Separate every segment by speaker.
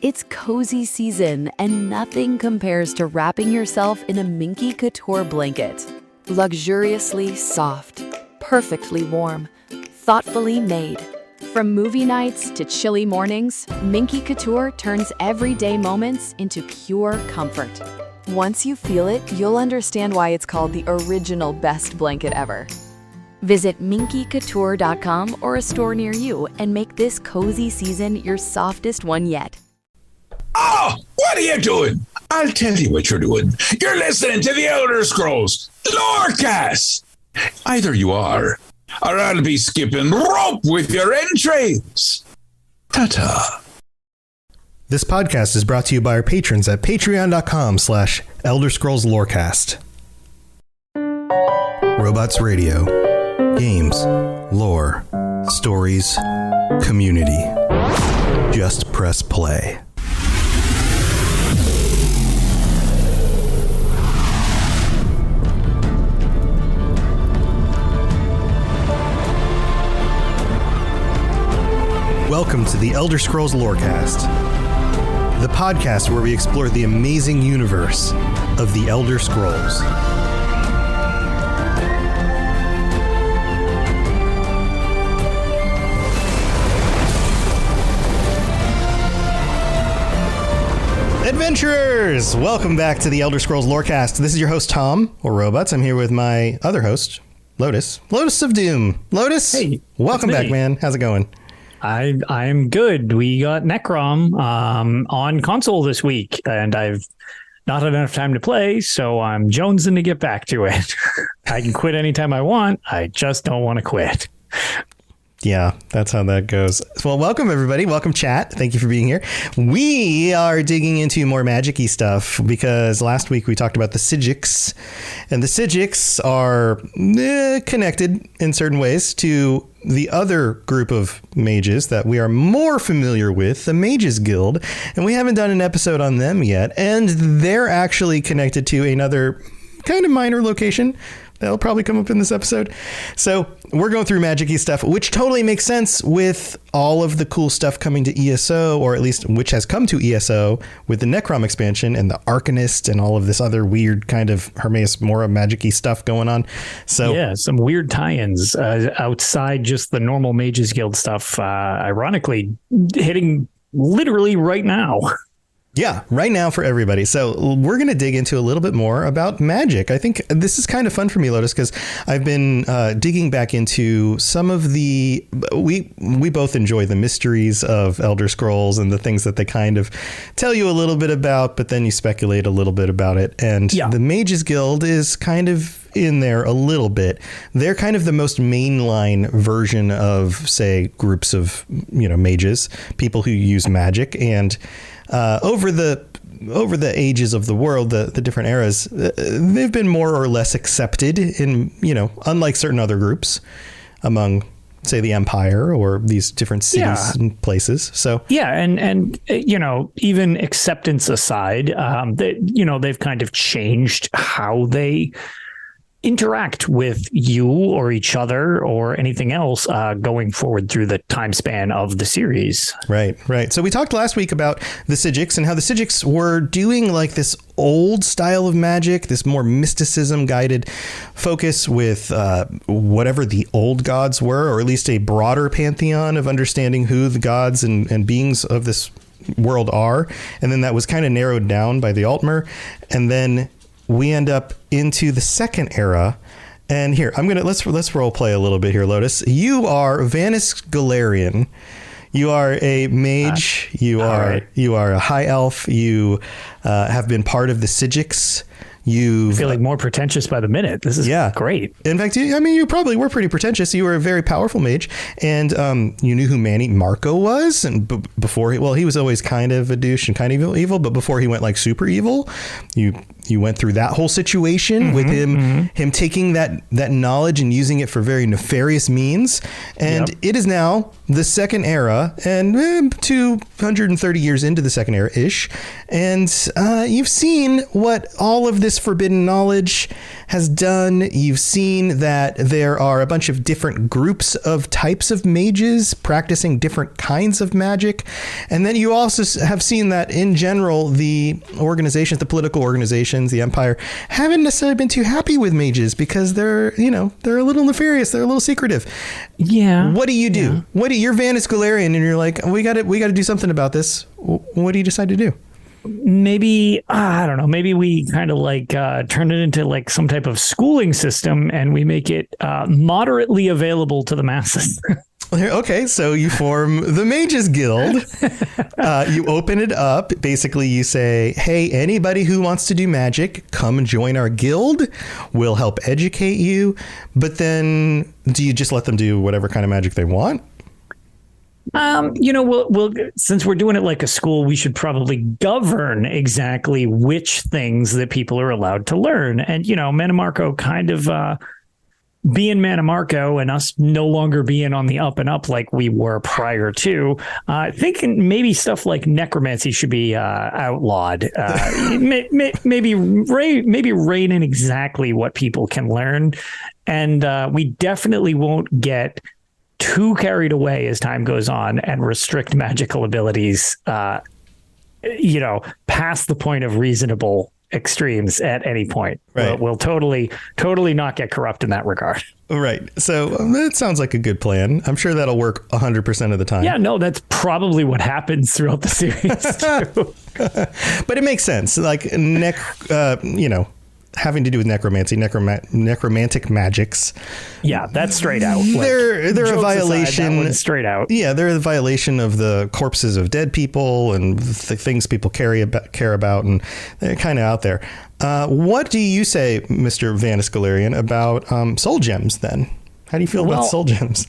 Speaker 1: It's cozy season, and nothing compares to wrapping yourself in a Minky Couture blanket. Luxuriously soft, perfectly warm, thoughtfully made. From movie nights to chilly mornings, Minky Couture turns everyday moments into pure comfort. Once you feel it, you'll understand why it's called the original best blanket ever. Visit minkycouture.com or a store near you and make this cozy season your softest one yet.
Speaker 2: Oh, what are you doing? I'll tell you what you're doing. You're listening to the Elder Scrolls Lorecast. Either you are, or I'll be skipping rope with your entrails. Ta-ta.
Speaker 3: This podcast is brought to you by our patrons at patreon.com/Elder Scrolls Lorecast. Robots Radio. Games. Lore. Stories. Community. Just press play. Welcome to the Elder Scrolls Lorecast, the podcast where we explore the amazing universe of the Elder Scrolls. Adventurers! Welcome back to the Elder Scrolls Lorecast. This is your host, Tom, or Robots. I'm here with my other host, Lotus. Lotus of Doom. Lotus,
Speaker 4: hey,
Speaker 3: welcome back, man. How's it going?
Speaker 4: I'm good. We got Necrom on console this week, and I've not had enough time to play, so I'm jonesing to get back to it. I can quit anytime I want. I just don't want to quit.
Speaker 3: Yeah, that's how that goes. Well, welcome, everybody. Welcome, chat. Thank you for being here. We are digging into more magic-y stuff because last week we talked about the Psijics, and the Psijics are connected in certain ways to the other group of mages that we are more familiar with, the Mages Guild, and we haven't done an episode on them yet, and they're actually connected to another kind of minor location that'll probably come up in this episode. So we're going through magic-y stuff, which totally makes sense with all of the cool stuff coming to ESO, or at least which has come to ESO with the Necrom expansion and the Arcanist and all of this other weird kind of Hermaeus Mora magic-y stuff going on. So
Speaker 4: yeah, some weird tie-ins outside just the normal Mages Guild stuff, ironically hitting literally right now.
Speaker 3: Yeah, right now for everybody. So we're going to dig into a little bit more about magic. I think this is kind of fun for me, Lotus, because I've been digging back into some of the... We both enjoy the mysteries of Elder Scrolls and the things that they kind of tell you a little bit about, but then you speculate a little bit about it. And the Mages Guild is kind of in there a little bit. They're kind of the most mainline version of, say, groups of, mages, people who use magic. And over the ages of the world, the different eras, they've been more or less accepted in, unlike certain other groups among, say, the Empire or these different cities and places. So
Speaker 4: and even acceptance aside, they've kind of changed how they interact with you or each other or anything else going forward through the time span of the series.
Speaker 3: Right. So we talked last week about the Psijics and how the Psijics were doing like this old style of magic, this more mysticism guided focus with whatever the old gods were, or at least a broader pantheon of understanding who the gods and beings of this world are. And then that was kind of narrowed down by the Altmer. And then we end up into the second era. And here, let's role play a little bit here, Lotus. You are Vanis Galarian. You are a mage. You are a high elf. You have been part of the Psijics. You
Speaker 4: feel like more pretentious by the minute. This is great.
Speaker 3: In fact, you probably were pretty pretentious. You were a very powerful mage, and you knew who Manny Marco was. And before he was always kind of a douche and kind of evil, but before he went like super evil, you went through that whole situation with him taking that knowledge and using it for very nefarious means. And it is now the second era, and 230 years into the second era ish, and you've seen what all of this this forbidden knowledge has done. You've seen that there are a bunch of different groups of types of mages practicing different kinds of magic. And then you also have seen that in general, the organizations, the political organizations, the empire, haven't necessarily been too happy with mages because they're a little nefarious. They're a little secretive.
Speaker 4: Yeah.
Speaker 3: What do you do? You're Vanus Galerian and you're like, we got to do something about this. What do you decide to do?
Speaker 4: Maybe, I don't know, maybe we kind of like turn it into like some type of schooling system and we make it moderately available to the masses.
Speaker 3: Okay, so you form the Mages Guild. You open it up. Basically, you say, hey, anybody who wants to do magic, come and join our guild. We'll help educate you. But then do you just let them do whatever kind of magic they want?
Speaker 4: We'll since we're doing it like a school, we should probably govern exactly which things that people are allowed to learn. And, Mannimarco kind of being Mannimarco and us no longer being on the up and up like we were prior to, thinking maybe stuff like necromancy should be outlawed. Maybe rein in exactly what people can learn. And we definitely won't get too carried away as time goes on and restrict magical abilities, past the point of reasonable extremes at any point.
Speaker 3: Right.
Speaker 4: We'll totally not get corrupt in that regard.
Speaker 3: Right. So that sounds like a good plan. I'm sure that'll work 100% of the time.
Speaker 4: Yeah, no, that's probably what happens throughout the series too.
Speaker 3: But it makes sense. Like having to do with necromancy, necromantic magics.
Speaker 4: Yeah, that's straight out.
Speaker 3: They're a violation.
Speaker 4: Aside, that one's straight out.
Speaker 3: Yeah, they're a violation of the corpses of dead people and the things people care about, and they're kind of out there. What do you say, Mr. Vanus Galerian, about soul gems then? How do you feel about soul gems?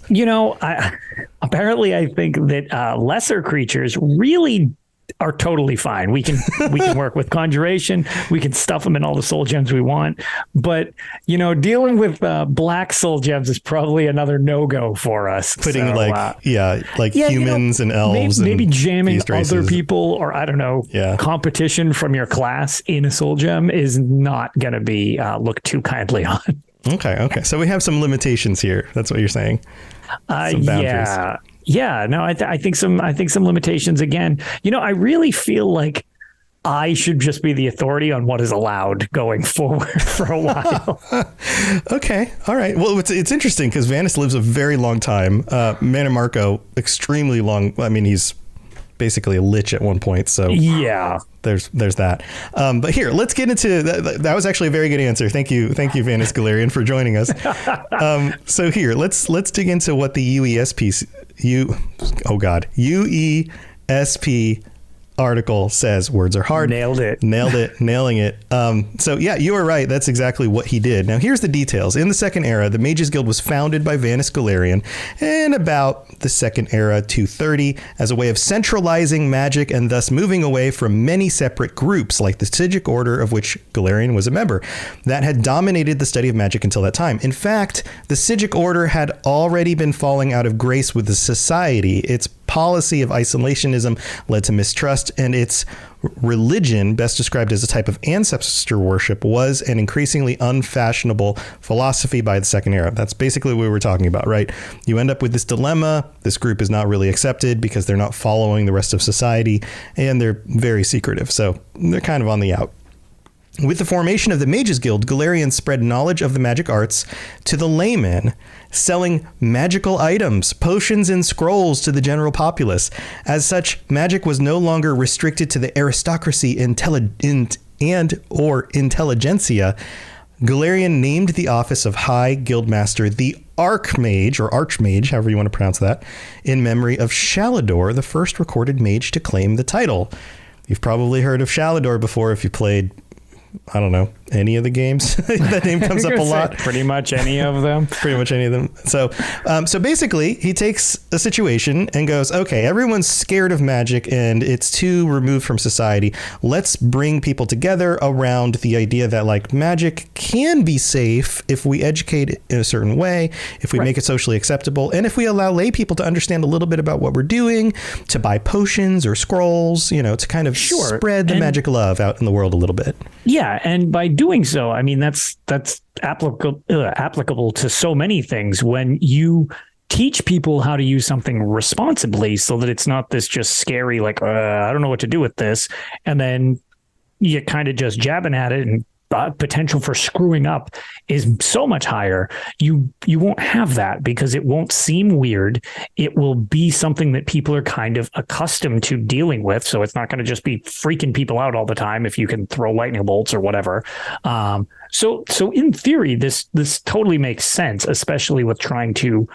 Speaker 4: Apparently I think that lesser creatures really are totally fine. We can work with conjuration. We can stuff them in all the soul gems we want. But, dealing with black soul gems is probably another no-go for us.
Speaker 3: Putting humans and elves.
Speaker 4: Maybe jamming
Speaker 3: races.
Speaker 4: other people or, I don't know, competition from your class in a soul gem is not going to be looked too kindly on.
Speaker 3: Okay. So we have some limitations here. That's what you're saying. Some boundaries.
Speaker 4: Yeah, no, I think some limitations again. I really feel like I should just be the authority on what is allowed going forward for a while.
Speaker 3: Okay. All right. Well, it's interesting because Vanus lives a very long time. Mannimarco, extremely long. I mean, he's basically a lich at one point. So
Speaker 4: yeah,
Speaker 3: there's that. But here, let's get into that. Was actually a very good answer. Thank you, Vanus Galerian, for joining us. So here, let's dig into what the UESP article says. Words are hard.
Speaker 4: Nailed it.
Speaker 3: Nailing it. So yeah, you are right. That's exactly what he did. Now here's the details. In the Second Era, the Mages Guild was founded by Vanus Galerian in about the Second Era 230 as a way of centralizing magic and thus moving away from many separate groups like the Stygic Order, of which Galerian was a member, that had dominated the study of magic until that time. In fact, the Stygic Order had already been falling out of grace with the society. Its policy of isolationism led to mistrust, and its religion, best described as a type of ancestor worship, was an increasingly unfashionable philosophy by the Second Era. That's basically what we were talking about, right? You end up with this dilemma. This group is not really accepted because they're not following the rest of society, and they're very secretive, so they're kind of on the out. With the formation of the Mages Guild, Galerian spread knowledge of the magic arts to the layman, selling magical items, potions, and scrolls to the general populace. As such, magic was no longer restricted to the aristocracy or intelligentsia. Galerian named the office of High Guildmaster the Archmage, or Archmage, however you want to pronounce that, in memory of Shalador, the first recorded mage to claim the title. You've probably heard of Shalador before if you played, I don't know, any of the games. That name comes up a lot.
Speaker 4: Pretty much any of them.
Speaker 3: Pretty much any of them. So basically, he takes a situation and goes, okay, everyone's scared of magic and it's too removed from society. Let's bring people together around the idea that like magic can be safe if we educate it in a certain way, if we make it socially acceptable, and if we allow lay people to understand a little bit about what we're doing, to buy potions or scrolls, to kind of spread the magic love out in the world a little bit.
Speaker 4: Yeah, and by doing so, I mean that's applicable to so many things. When you teach people how to use something responsibly, so that it's not this just scary, like I don't know what to do with this, and then you kind of just jabbing at it, and potential for screwing up is so much higher. You won't have that because it won't seem weird. It will be something that people are kind of accustomed to dealing with. So it's not going to just be freaking people out all the time if you can throw lightning bolts or whatever. So in theory, this totally makes sense, especially with trying to.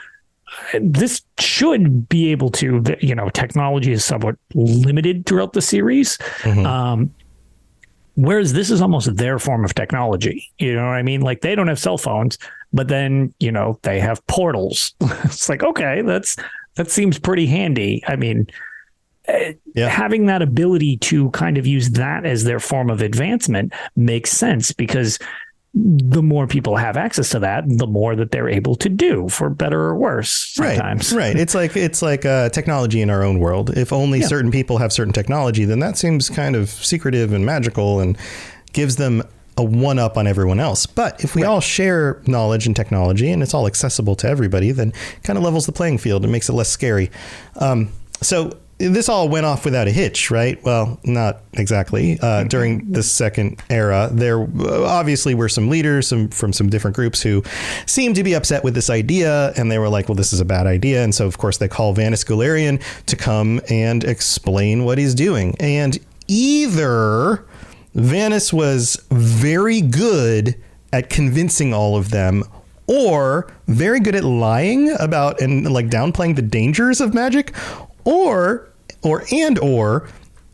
Speaker 4: This should be able to, technology is somewhat limited throughout the series. Mm-hmm. Whereas this is almost their form of technology. You know what I mean? Like, they don't have cell phones, but then, they have portals. It's like, okay, that seems pretty handy. I mean, having that ability to kind of use that as their form of advancement makes sense, because the more people have access to that, the more that they're able to do, for better or worse sometimes.
Speaker 3: Right. It's like technology in our own world. If only certain people have certain technology, then that seems kind of secretive and magical and gives them a one-up on everyone else. But if we all share knowledge and technology and it's all accessible to everybody, then it kind of levels the playing field and makes it less scary. So this all went off without a hitch, right? Well, not exactly. During the second era, there obviously were some leaders from some different groups who seemed to be upset with this idea, and they were like, well, this is a bad idea. And so, of course, they call Vanus Galerian to come and explain what he's doing. And either Vanus was very good at convincing all of them, or very good at lying about and like downplaying the dangers of magic, or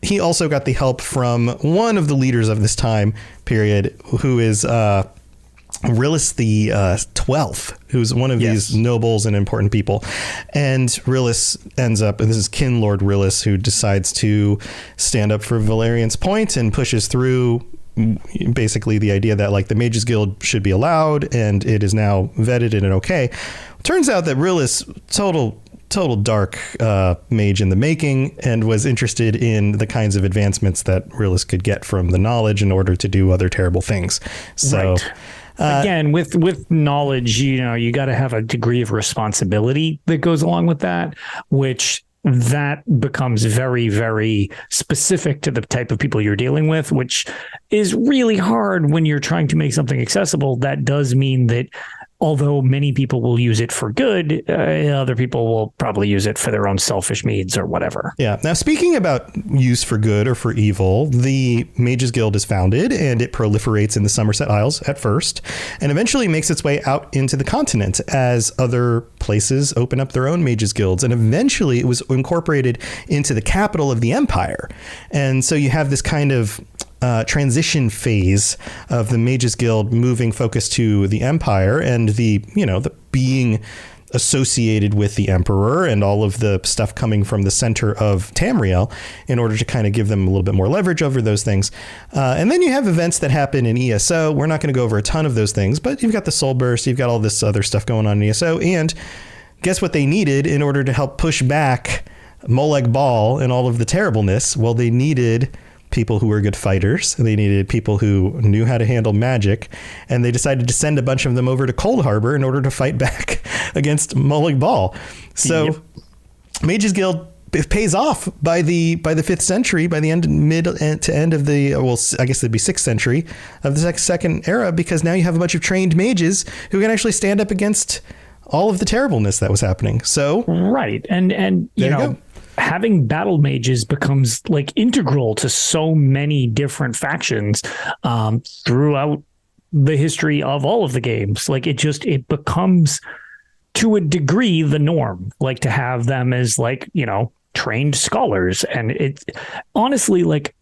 Speaker 3: he also got the help from one of the leaders of this time period, who is Rillis the 12th, who's one of these nobles and important people. And Rillis ends up, and this is Kin Lord Rillis, who decides to stand up for Valerian's point and pushes through basically the idea that like the Mages Guild should be allowed, and it is now vetted and okay. Turns out that Rillis, total dark mage in the making, and was interested in the kinds of advancements that Rillis could get from the knowledge in order to do other terrible things. So
Speaker 4: again, with knowledge, you got to have a degree of responsibility that goes along with that, which that becomes very, very specific to the type of people you're dealing with, which is really hard when you're trying to make something accessible. That does mean that although many people will use it for good, other people will probably use it for their own selfish needs or whatever.
Speaker 3: Yeah. Now, speaking about use for good or for evil, the Mages Guild is founded, and it proliferates in the Somerset Isles at first, and eventually makes its way out into the continent as other places open up their own Mages Guilds. And eventually it was incorporated into the capital of the empire. And so you have this kind of transition phase of the Mages Guild moving focus to the Empire, and the being associated with the Emperor and all of the stuff coming from the center of Tamriel, in order to kind of give them a little bit more leverage over those things. And then you have events that happen in ESO. We're not going to go over a ton of those things, but you've got the Soul Burst, you've got all this other stuff going on in ESO, and guess what they needed in order to help push back Molag Bal and all of the terribleness? Well, they needed people who were good fighters. They needed people who knew how to handle magic, and they decided to send a bunch of them over to Cold Harbor in order to fight back against Molag Bal. So Mages Guild pays off by the 5th century, by the mid to end of the, well, I guess it'd be 6th century of the second era, because now you have a bunch of trained mages who can actually stand up against all of the terribleness that was happening. So
Speaker 4: right. And you know, having battle mages becomes like integral to so many different factions throughout the history of all of the games. Like it becomes to a degree the norm, like to have them as like, trained scholars. And it's honestly, like,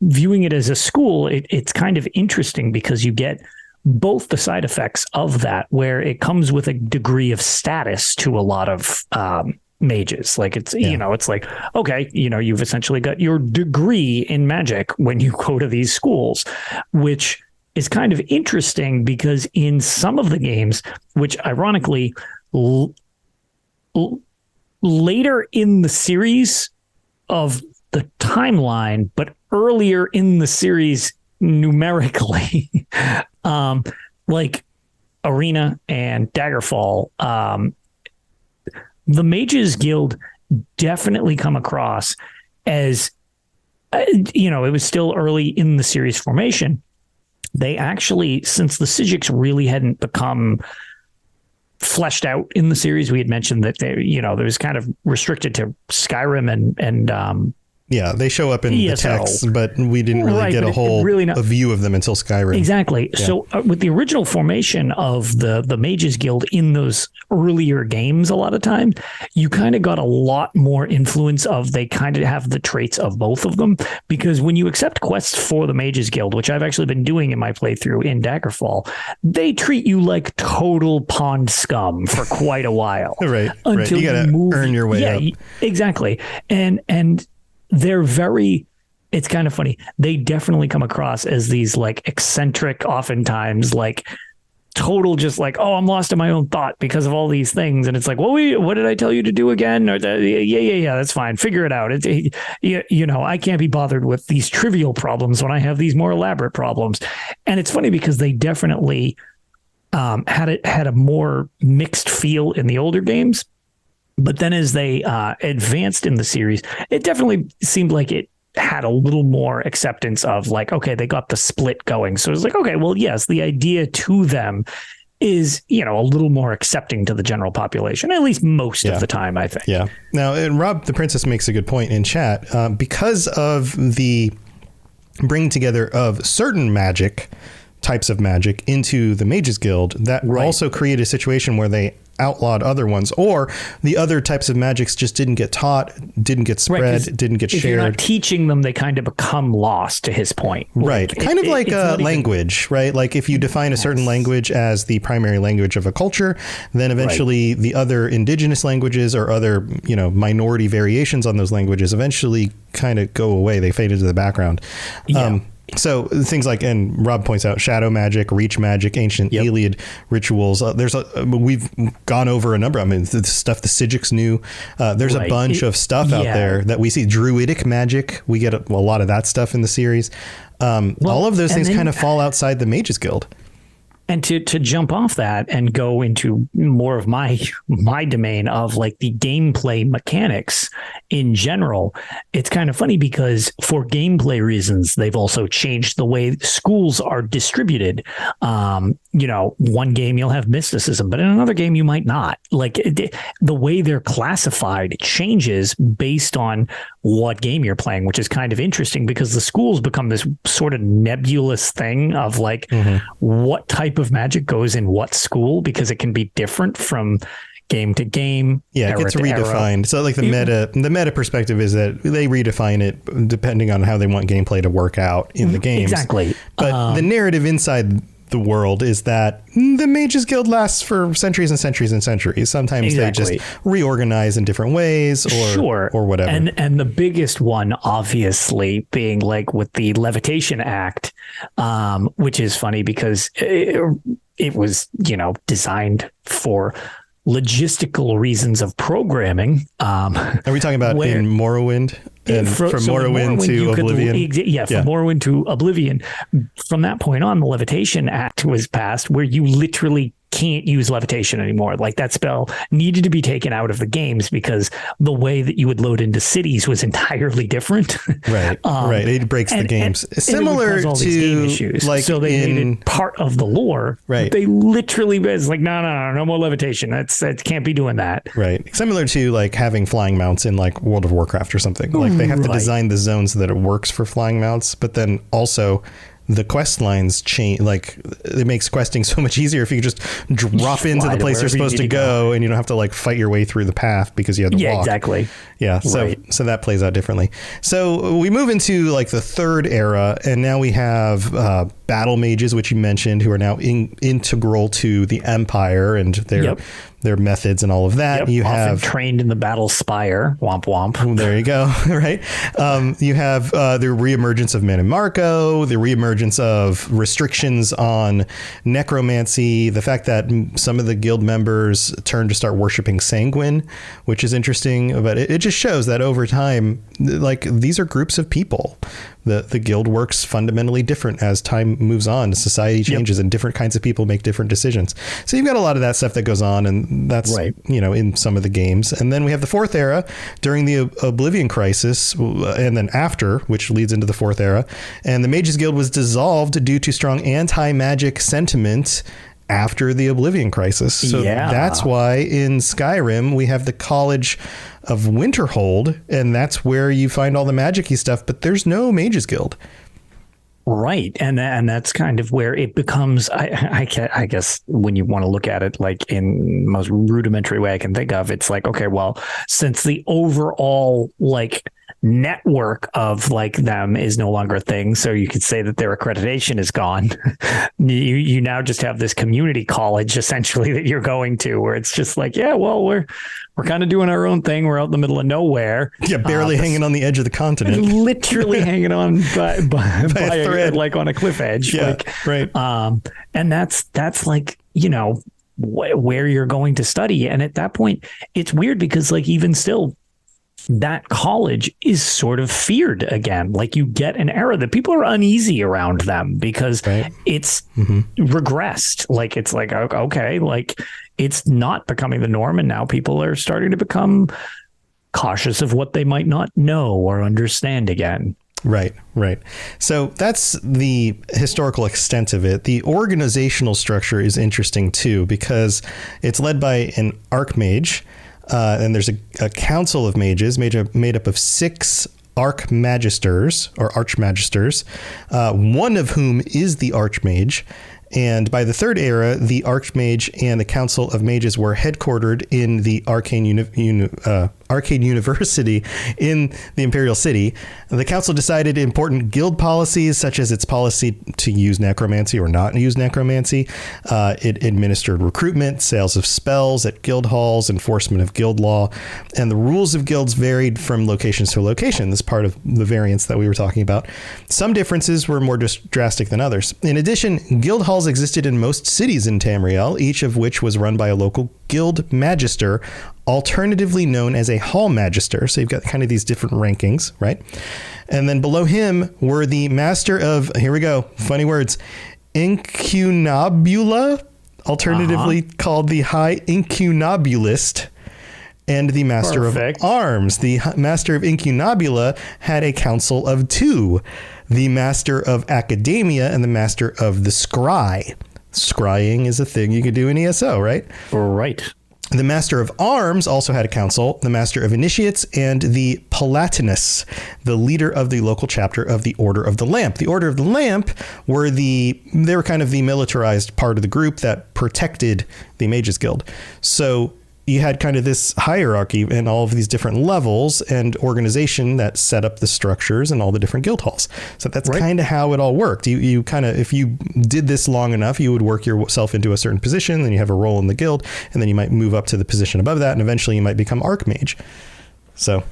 Speaker 4: viewing it as a school, it's kind of interesting because you get both the side effects of that, where it comes with a degree of status to a lot of mages. Like it's, it's like, okay, you've essentially got your degree in magic when you go to these schools, which is kind of interesting because in some of the games, which ironically later in the series of the timeline, but earlier in the series numerically, like Arena and Daggerfall, the Mages Guild definitely come across as, it was still early in the series formation. They actually, since the Psijics really hadn't become fleshed out in the series, we had mentioned that there was kind of restricted to Skyrim and
Speaker 3: yeah, they show up in the text, but we didn't really get a view of them until Skyrim.
Speaker 4: Exactly. Yeah. So with the original formation of the Mages Guild in those earlier games, a lot of time, you kind of got a lot more influence of, they kind of have the traits of both of them, because when you accept quests for the Mages Guild, which I've actually been doing in my playthrough in Daggerfall, they treat you like total pond scum for quite a while.
Speaker 3: Right. You got to earn your way up.
Speaker 4: Exactly. And they're it's kind of funny. They definitely come across as these like eccentric, oftentimes like total, just like, oh, I'm lost in my own thought because of all these things. And it's like, well, what did I tell you to do again? Or yeah, that's fine. Figure it out. I can't be bothered with these trivial problems when I have these more elaborate problems. And it's funny because they definitely had a more mixed feel in the older games. But then as they advanced in the series, it definitely seemed like it had a little more acceptance of like, okay, they got the split going. So it's like, okay, well, yes, the idea to them is, a little more accepting to the general population, at least most of the time, I think.
Speaker 3: Yeah. Now, and Rob the Princess makes a good point in chat. Because of the bringing together of certain types of magic into the Mages Guild, that also created a situation where they outlawed other ones, or the other types of magics just didn't get taught, didn't get spread, didn't get shared.
Speaker 4: If you're not teaching them, they kind of become lost, to his point.
Speaker 3: Right. Kind of like a language, right? Like if you define a certain language as the primary language of a culture, then eventually the other indigenous languages or other, minority variations on those languages eventually kind of go away. They fade into the background.
Speaker 4: Yeah.
Speaker 3: So things like, and Rob points out, shadow magic, reach magic, ancient Iliad rituals. We've gone over a number. I mean, the stuff the Psijics knew. There's a bunch of stuff out there that we see. Druidic magic. We get a lot of that stuff in the series. All of those things kind of fall outside the Mages Guild.
Speaker 4: And to jump off that and go into more of my domain of like the gameplay mechanics in general, it's kind of funny because for gameplay reasons, they've also changed the way schools are distributed. One game you'll have mysticism, but in another game you might not. Like the way they're classified changes based on what game you're playing, which is kind of interesting because the schools become this sort of nebulous thing of like what type of magic goes in what school, because it can be different from game to game.
Speaker 3: Yeah, it gets redefined. Era. So like the meta perspective is that they redefine it depending on how they want gameplay to work out in the games.
Speaker 4: Exactly.
Speaker 3: But the narrative inside the world is that the Mages Guild lasts for centuries and centuries and centuries. Sometimes they just reorganize in different ways or whatever.
Speaker 4: And the biggest one, obviously, being like with the Levitation Act, which is funny because it was, designed for logistical reasons of programming.
Speaker 3: Are we talking about in Morrowind? And from Morrowind to Oblivion?
Speaker 4: From Morrowind to Oblivion. From that point on, the Levitation Act was passed where you literally can't use levitation anymore. Like that spell needed to be taken out of the games because the way that you would load into cities was entirely different.
Speaker 3: Right. It breaks the games. Similar to game issues. Like
Speaker 4: so they made it part of the lore.
Speaker 3: Right.
Speaker 4: They literally was like, no more levitation. That can't be doing that.
Speaker 3: Right. Similar to like having flying mounts in like World of Warcraft or something. Like they have to design the zone so that it works for flying mounts, but then also the quest lines change. Like it makes questing so much easier if you just drop into the place you're supposed to go and you don't have to like fight your way through the path because you had to walk.
Speaker 4: Yeah, exactly.
Speaker 3: Yeah. So that plays out differently. So we move into like the third era, and now we have battle mages, which you mentioned, who are now integral to the Empire and their methods and all of that.
Speaker 4: Yep,
Speaker 3: you
Speaker 4: often
Speaker 3: have
Speaker 4: trained in the battle spire. Womp womp.
Speaker 3: There you go. Right. You have the reemergence of Mannimarco, the reemergence of restrictions on necromancy, the fact that some of the guild members turn to start worshiping Sanguine, which is interesting. But it just shows that over time, like these are groups of people The guild works fundamentally different as time moves on. Society changes and different kinds of people make different decisions. So you've got a lot of that stuff that goes on, and that's, in some of the games. And then we have the fourth era during the Oblivion Crisis, and then after, which leads into the fourth era. And the Mages Guild was dissolved due to strong anti-magic sentiment after the Oblivion Crisis. So that's why in Skyrim we have the College of Winterhold, and that's where you find all the magic-y stuff, but there's no Mages Guild.
Speaker 4: Right. And that's kind of where it becomes, I guess, when you want to look at it like in the most rudimentary way I can think of, it's like, okay, well, since the overall like network of like them is no longer a thing, so you could say that their accreditation is gone. you now just have this community college essentially that you're going to, where it's just like, yeah, well, we're kind of doing our own thing. We're out in the middle of nowhere.
Speaker 3: Yeah, barely hanging on the edge of the continent.
Speaker 4: Literally hanging on by a thread, like on a cliff edge.
Speaker 3: Yeah,
Speaker 4: like,
Speaker 3: right.
Speaker 4: And that's like, where you're going to study. And at that point, it's weird because like even still, that college is sort of feared again. Like you get an era that people are uneasy around them because it's regressed. Like it's like, okay, like it's not becoming the norm. And now people are starting to become cautious of what they might not know or understand again.
Speaker 3: Right. So that's the historical extent of it. The organizational structure is interesting too, because it's led by an archmage. And there's a council of mages made up of 6 archmagisters or archmagisters, one of whom is the archmage. And by the third era, the archmage and the council of mages were headquartered in the Arcane University in the Imperial City. The council decided important guild policies, such as its policy to use necromancy or not use necromancy. It administered recruitment, sales of spells at guild halls, enforcement of guild law, and the rules of guilds varied from locations to location. This is part of the variance that we were talking about. Some differences were more drastic than others. In addition, guild halls existed in most cities in Tamriel, each of which was run by a local guild magister, alternatively known as a hall magister. So you've got kind of these different rankings, right? And then below him were the master of, here we go, funny words, incunabula, alternatively called the high incunabulist, and the master of arms. The master of incunabula had a council of 2, the master of academia and the master of the scry. Scrying is a thing you could do in ESO, right?
Speaker 4: Right.
Speaker 3: The Master of Arms also had a council, the Master of Initiates, and the Palatinus, the leader of the local chapter of the Order of the Lamp. The Order of the Lamp were kind of the militarized part of the group that protected the Mages Guild. So you had kind of this hierarchy and all of these different levels and organization that set up the structures and all the different guild halls. So that's kind of how it all worked. You kind of, if you did this long enough, you would work yourself into a certain position, then you have a role in the guild, and then you might move up to the position above that, and eventually you might become Archmage. So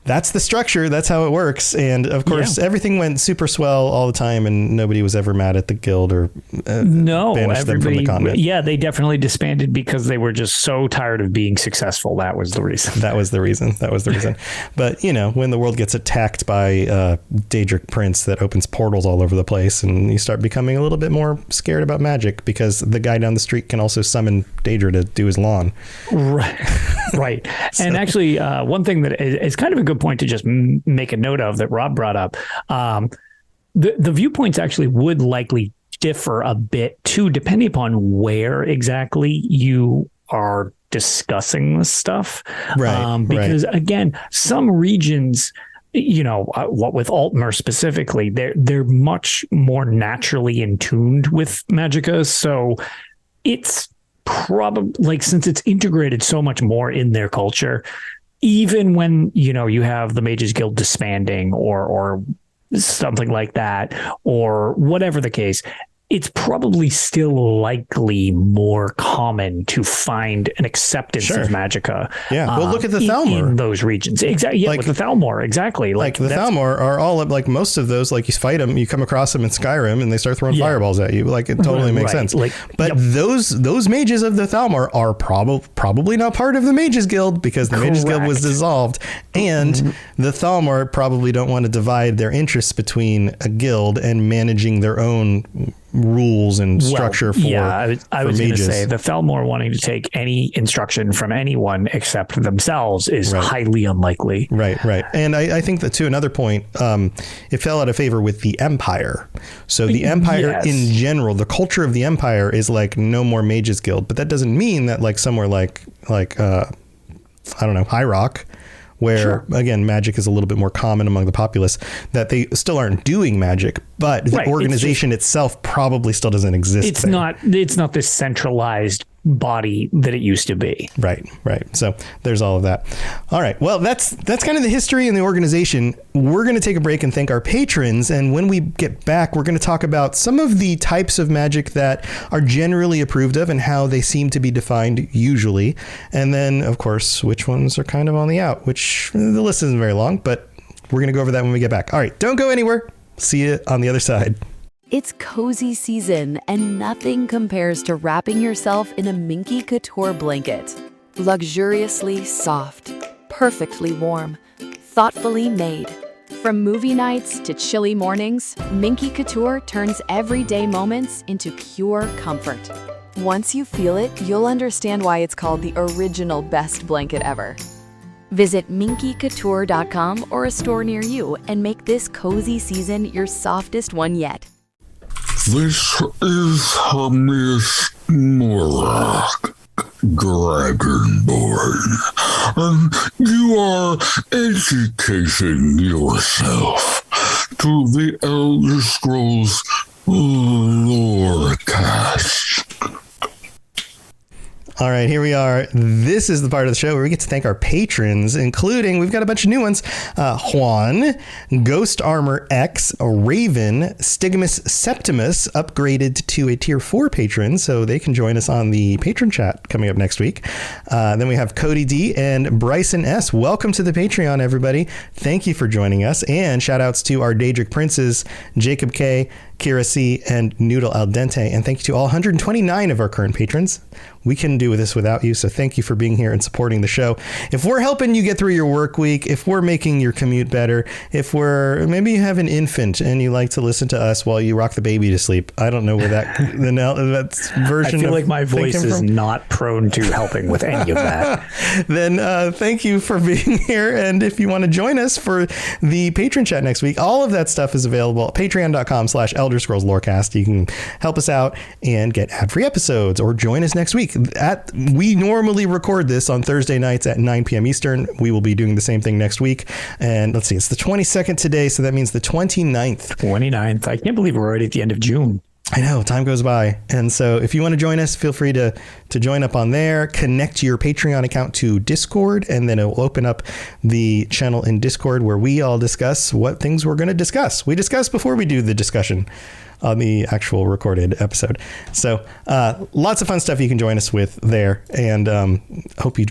Speaker 3: that's the structure. That's how it works. And of course, everything went super swell all the time, and nobody was ever mad at the guild or banished them from the continent.
Speaker 4: Yeah, they definitely disbanded because they were just so tired of being successful. That was the reason.
Speaker 3: That was the reason. But, when the world gets attacked by Daedric Prince that opens portals all over the place, and you start becoming a little bit more scared about magic because the guy down the street can also summon Daedra to do his lawn.
Speaker 4: Right. And actually, one thing that is kind of a good point to just make a note of that Rob brought up. The viewpoints actually would likely differ a bit too, depending upon where exactly you are discussing this stuff.
Speaker 3: Right.
Speaker 4: Because again, some regions, what with Altmer specifically, they're much more naturally in tuned with Magicka. So it's probably like, since it's integrated so much more in their culture, even when, you have the Mages Guild disbanding or something like that, or whatever the case, it's probably still likely more common to find an acceptance of magicka.
Speaker 3: Yeah. Well, look at the Thalmor
Speaker 4: in those regions. Exactly. Yeah, with the Thalmor. Exactly.
Speaker 3: Like the Thalmor are all like most of those. Like you fight them, you come across them in Skyrim, and they start throwing fireballs at you. Like it totally makes sense. Like, but those mages of the Thalmor are probably not part of the Mages Guild, because the Mages Guild was dissolved, and the Thalmor probably don't want to divide their interests between a guild and managing their own rules and structure for
Speaker 4: I was going to say the Thalmor wanting to take any instruction from anyone except themselves is highly unlikely.
Speaker 3: Right. And I think that, to another point, it fell out of favor with the Empire. So the Empire in general, the culture of the Empire is like no more Mages Guild, but that doesn't mean that like somewhere like I don't know, High Rock, where again magic is a little bit more common among the populace, that they still aren't doing magic, but the organization itself probably still doesn't exist.
Speaker 4: It's not this centralized body that it used to be.
Speaker 3: Right. So there's all of that. All right. Well, that's kind of the history and the organization. We're going to take a break and thank our patrons. And when we get back, we're going to talk about some of the types of magic that are generally approved of and how they seem to be defined usually. And then, of course, which ones are kind of on the out, which the list isn't very long, but we're going to go over that when we get back. All right. Don't go anywhere. See you on the other side.
Speaker 1: It's cozy season, and nothing compares to wrapping yourself in a Minky Couture blanket. Luxuriously soft, perfectly warm, thoughtfully made. From movie nights to chilly mornings, Minky Couture turns everyday moments into pure comfort. Once you feel it, you'll understand why it's called the original best blanket ever. Visit minkycouture.com or a store near you and make this cozy season your softest one yet.
Speaker 2: This is Hamish Morak, Dragonborn, and you are educating yourself to the Elder Scrolls Lorecast.
Speaker 3: All right, here we are. This is the part of the show where we get to thank our patrons, including, we've got a bunch of new ones. Juan, Ghost Armor X, Raven, Stigimus Septimus, upgraded to a tier 4 patron, so they can join us on the patron chat coming up next week. Then we have Cody D and Bryson S. Welcome to the Patreon, everybody. Thank you for joining us. And shout outs to our Daedric Princes, Jacob K, Kira C, and Noodle Al Dente. And thank you to all 129 of our current patrons. We couldn't do this without you, so thank you for being here and supporting the show. If we're helping you get through your work week, if we're making your commute better, maybe you have an infant and you like to listen to us while you rock the baby to sleep. I don't know where that version.
Speaker 4: I feel like my voice is not prone to helping with any of that.
Speaker 3: Then thank you for being here. And if you want to join us for the patron chat next week, all of that stuff is available at patreon.com/Elder Scrolls Lorecast. You can help us out and get ad-free episodes or join us next week. We normally record this on Thursday nights at 9 p.m. Eastern. We will be doing the same thing next week. And let's see, it's the 22nd today, so that means the 29th.
Speaker 4: 29th. I can't believe we're already at the end of June.
Speaker 3: I know, time goes by. And so if you want to join us, feel free to join up on there. Connect your Patreon account to Discord, and then it will open up the channel in Discord where we all discuss what things we're going to discuss. We discuss before we do the discussion on the actual recorded episode. So lots of fun stuff you can join us with there, and hope you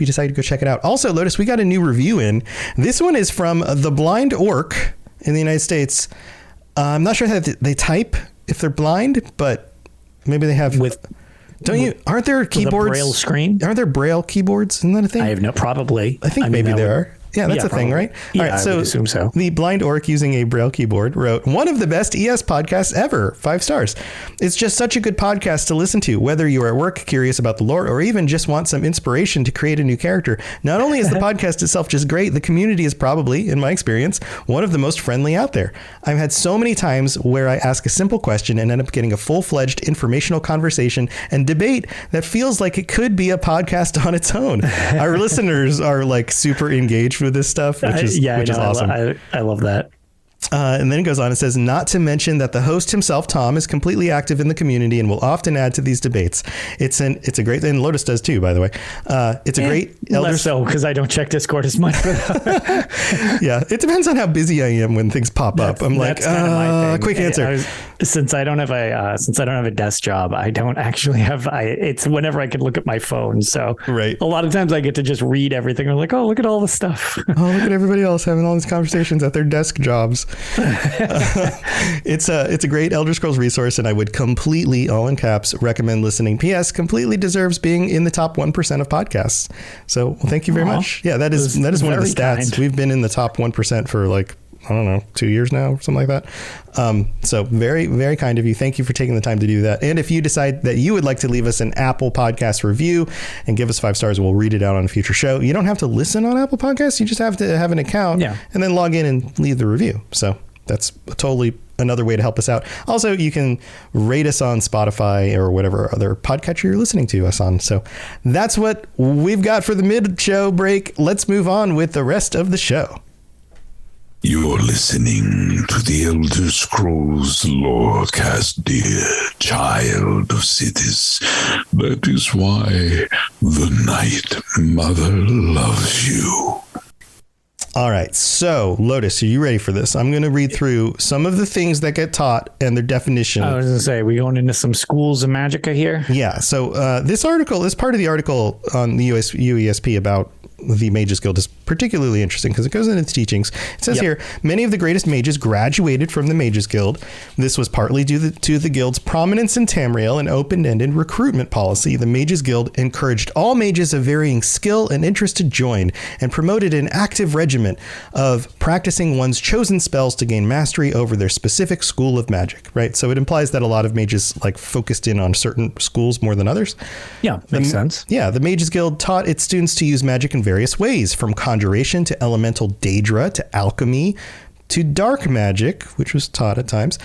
Speaker 3: decide to go check it out. Also, Lotus, we got a new review in. This one is from The Blind Orc in the United States. I'm not sure how they type if they're blind, but maybe they have aren't there keyboards?
Speaker 4: Braille screen?
Speaker 3: Aren't there Braille keyboards? Isn't that a thing?
Speaker 4: I have probably.
Speaker 3: I think maybe there are. Yeah, that's a thing, right?
Speaker 4: Yeah,
Speaker 3: all right,
Speaker 4: I would assume so.
Speaker 3: The Blind Orc, using a Braille keyboard, wrote, "One of the best ES podcasts ever. 5 stars. It's just such a good podcast to listen to, whether you are at work curious about the lore or even just want some inspiration to create a new character. Not only is the podcast itself just great, the community is probably, in my experience, one of the most friendly out there. I've had so many times where I ask a simple question and end up getting a full-fledged informational conversation and debate that feels like it could be a podcast on its own." Our listeners are like super engaged with this stuff, which is awesome.
Speaker 4: I love that.
Speaker 3: And then it goes on. It says, not to mention that the host himself, Tom, is completely active in the community and will often add to these debates. It's a great, and Lotus does too, by the way. It's a great
Speaker 4: less so because I don't check Discord as much for that.
Speaker 3: Yeah, it depends on how busy I am when things pop up. I'm like, quick answer.
Speaker 4: Since I don't have a desk job, I don't actually have. It's whenever I can look at my phone. So
Speaker 3: right.
Speaker 4: A lot of times I get to just read everything. I'm like, oh, look at all the stuff.
Speaker 3: Oh, look at everybody else having all these conversations at their desk jobs. It's a great Elder Scrolls resource, and I would completely, all in caps, recommend listening. P.S. completely deserves being in the top 1% of podcasts. So, well, thank you very much. Yeah, that is one of the stats. Kind. We've been in the top 1% for like, I don't know, 2 years now, something like that. So very, very kind of you. Thank you for taking the time to do that. And if you decide that you would like to leave us an Apple Podcast review and give us 5 stars, we'll read it out on a future show. You don't have to listen on Apple Podcasts. You just have to have an account and then log in and leave the review. So that's totally another way to help us out. Also, you can rate us on Spotify or whatever other podcatcher you're listening to us on. So that's what we've got for the mid-show break. Let's move on with the rest of the show.
Speaker 2: You're listening to the Elder Scrolls Lorecast, dear child of cities. That is why the Night Mother loves you.
Speaker 3: All right. So, Lotus, are you ready for this? I'm going to read through some of the things that get taught and their definition.
Speaker 4: I was going to say, we going into some schools of Magicka here?
Speaker 3: Yeah. So this part of the article on the UESP about the Mages Guild is particularly interesting because it goes into its teachings. It says here, many of the greatest mages graduated from the Mages Guild. This was partly due to the guild's prominence in Tamriel and open-ended recruitment policy. The Mages Guild encouraged all mages of varying skill and interest to join and promoted an active regimen of practicing one's chosen spells to gain mastery over their specific school of magic, right? So it implies that a lot of mages like focused in on certain schools more than others.
Speaker 4: Yeah, makes sense.
Speaker 3: Yeah, the Mages Guild taught its students to use magic in various ways, from conjuration to elemental daedra to alchemy to dark magic, which was taught at times.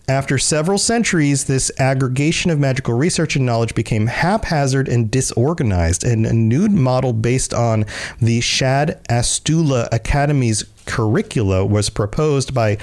Speaker 3: After several centuries, this aggregation of magical research and knowledge became haphazard and disorganized, and a new model based on the Shad Astula Academy's curricula was proposed by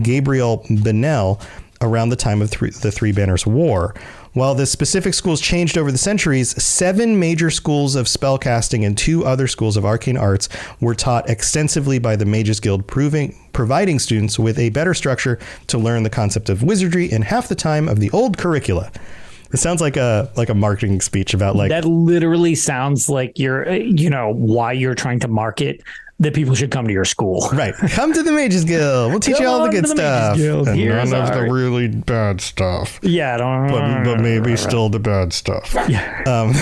Speaker 3: Gabriel Benel around the time of the Three Banners War. While the specific schools changed over the centuries, 7 major schools of spellcasting and 2 other schools of arcane arts were taught extensively by the Mages Guild, providing students with a better structure to learn the concept of wizardry in half the time of the old curricula. It sounds like a marketing speech about like...
Speaker 4: That literally sounds like you're, why you're trying to market that people should come to your school.
Speaker 3: Right. Come to the Mages Guild. We'll teach you all the good stuff. And none of the really bad stuff.
Speaker 4: Yeah.
Speaker 3: But maybe still the bad stuff.
Speaker 4: Yeah.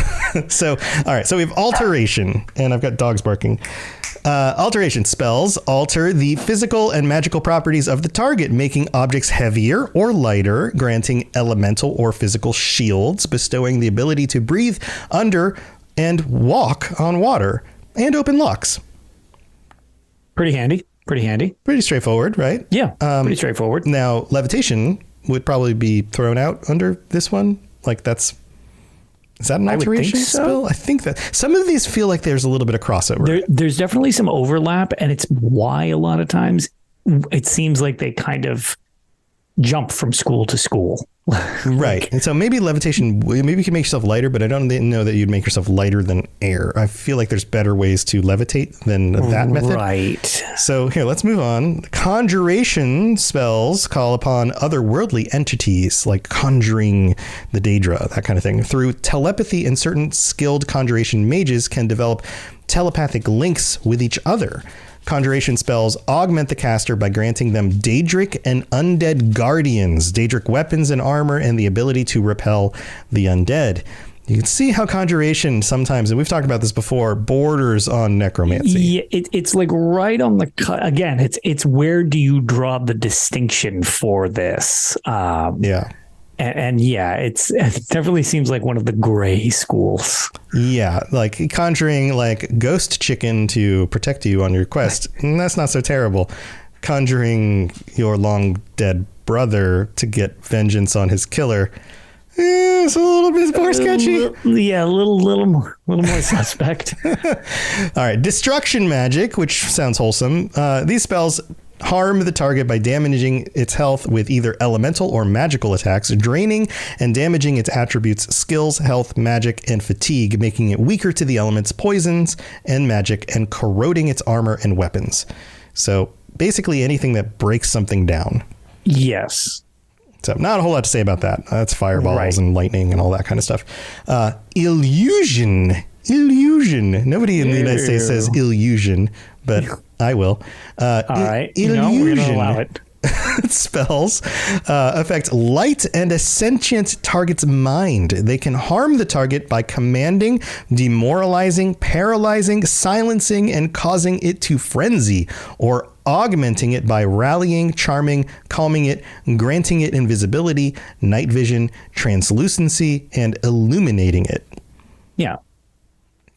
Speaker 3: So, all right. So we have alteration, and I've got dogs barking. Alteration spells alter the physical and magical properties of the target, making objects heavier or lighter, granting elemental or physical shields, bestowing the ability to breathe under and walk on water, and open locks.
Speaker 4: Pretty handy.
Speaker 3: Pretty straightforward, right?
Speaker 4: Yeah, pretty straightforward.
Speaker 3: Now, levitation would probably be thrown out under this one. Like is that an alteration spell? I think that some of these feel like there's a little bit of crossover.
Speaker 4: There's definitely some overlap, and it's why a lot of times it seems like they kind of jump from school to school.
Speaker 3: Right. And so maybe levitation, maybe you can make yourself lighter, but I don't know that you'd make yourself lighter than air. I feel like there's better ways to levitate than that method.
Speaker 4: Right.
Speaker 3: So here, let's move on. Conjuration spells call upon otherworldly entities like conjuring the Daedra, that kind of thing. Through telepathy, and certain skilled conjuration mages can develop telepathic links with each other. Conjuration spells augment the caster by granting them Daedric and undead guardians, Daedric weapons and armor, and the ability to repel the undead. You can see how conjuration sometimes, and we've talked about this before, borders on necromancy.
Speaker 4: Yeah, it's like right on the cut. Again, it's where do you draw the distinction for this?
Speaker 3: Yeah.
Speaker 4: And yeah, it definitely seems like one of the gray schools.
Speaker 3: Yeah, like conjuring like ghost chicken to protect you on your quest. That's not so terrible. Conjuring your long dead brother to get vengeance on his killer. It's a little bit more sketchy.
Speaker 4: Yeah, a little more suspect.
Speaker 3: All right, destruction magic, which sounds wholesome. These spells harm the target by damaging its health with either elemental or magical attacks, draining and damaging its attributes, skills, health, magic, and fatigue, making it weaker to the elements, poisons, and magic, and corroding its armor and weapons. So basically anything that breaks something down.
Speaker 4: Yes.
Speaker 3: So not a whole lot to say about that. That's fireballs
Speaker 4: Right.
Speaker 3: and lightning and all that kind of stuff. Illusion. Nobody in the United States says illusion, but I will.
Speaker 4: All right. We're going to allow it.
Speaker 3: Spells affect light and a sentient target's mind. They can harm the target by commanding, demoralizing, paralyzing, silencing, and causing it to frenzy, or augmenting it by rallying, charming, calming it, granting it invisibility, night vision, translucency, and illuminating it.
Speaker 4: Yeah.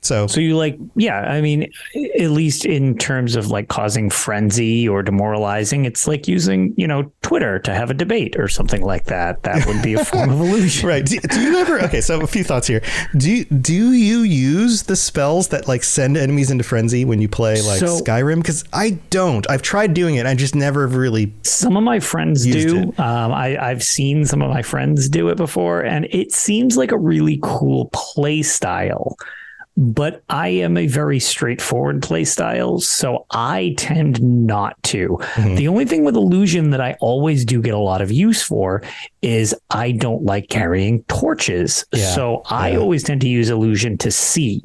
Speaker 3: So
Speaker 4: you like, yeah, I mean, at least in terms of like causing frenzy or demoralizing, it's like using, Twitter to have a debate or something like that. That would be a form of illusion.
Speaker 3: Right. Do you ever, okay, so a few thoughts here. Do you use the spells that like send enemies into frenzy when you play like Skyrim? Because I don't. I've tried doing it. I just never really.
Speaker 4: Some of my friends do. I've seen some of my friends do it before, and it seems like a really cool play style. But I am a very straightforward play style, so I tend not to. Mm-hmm. The only thing with illusion that I always do get a lot of use for is I don't like carrying torches. So I always tend to use illusion to see.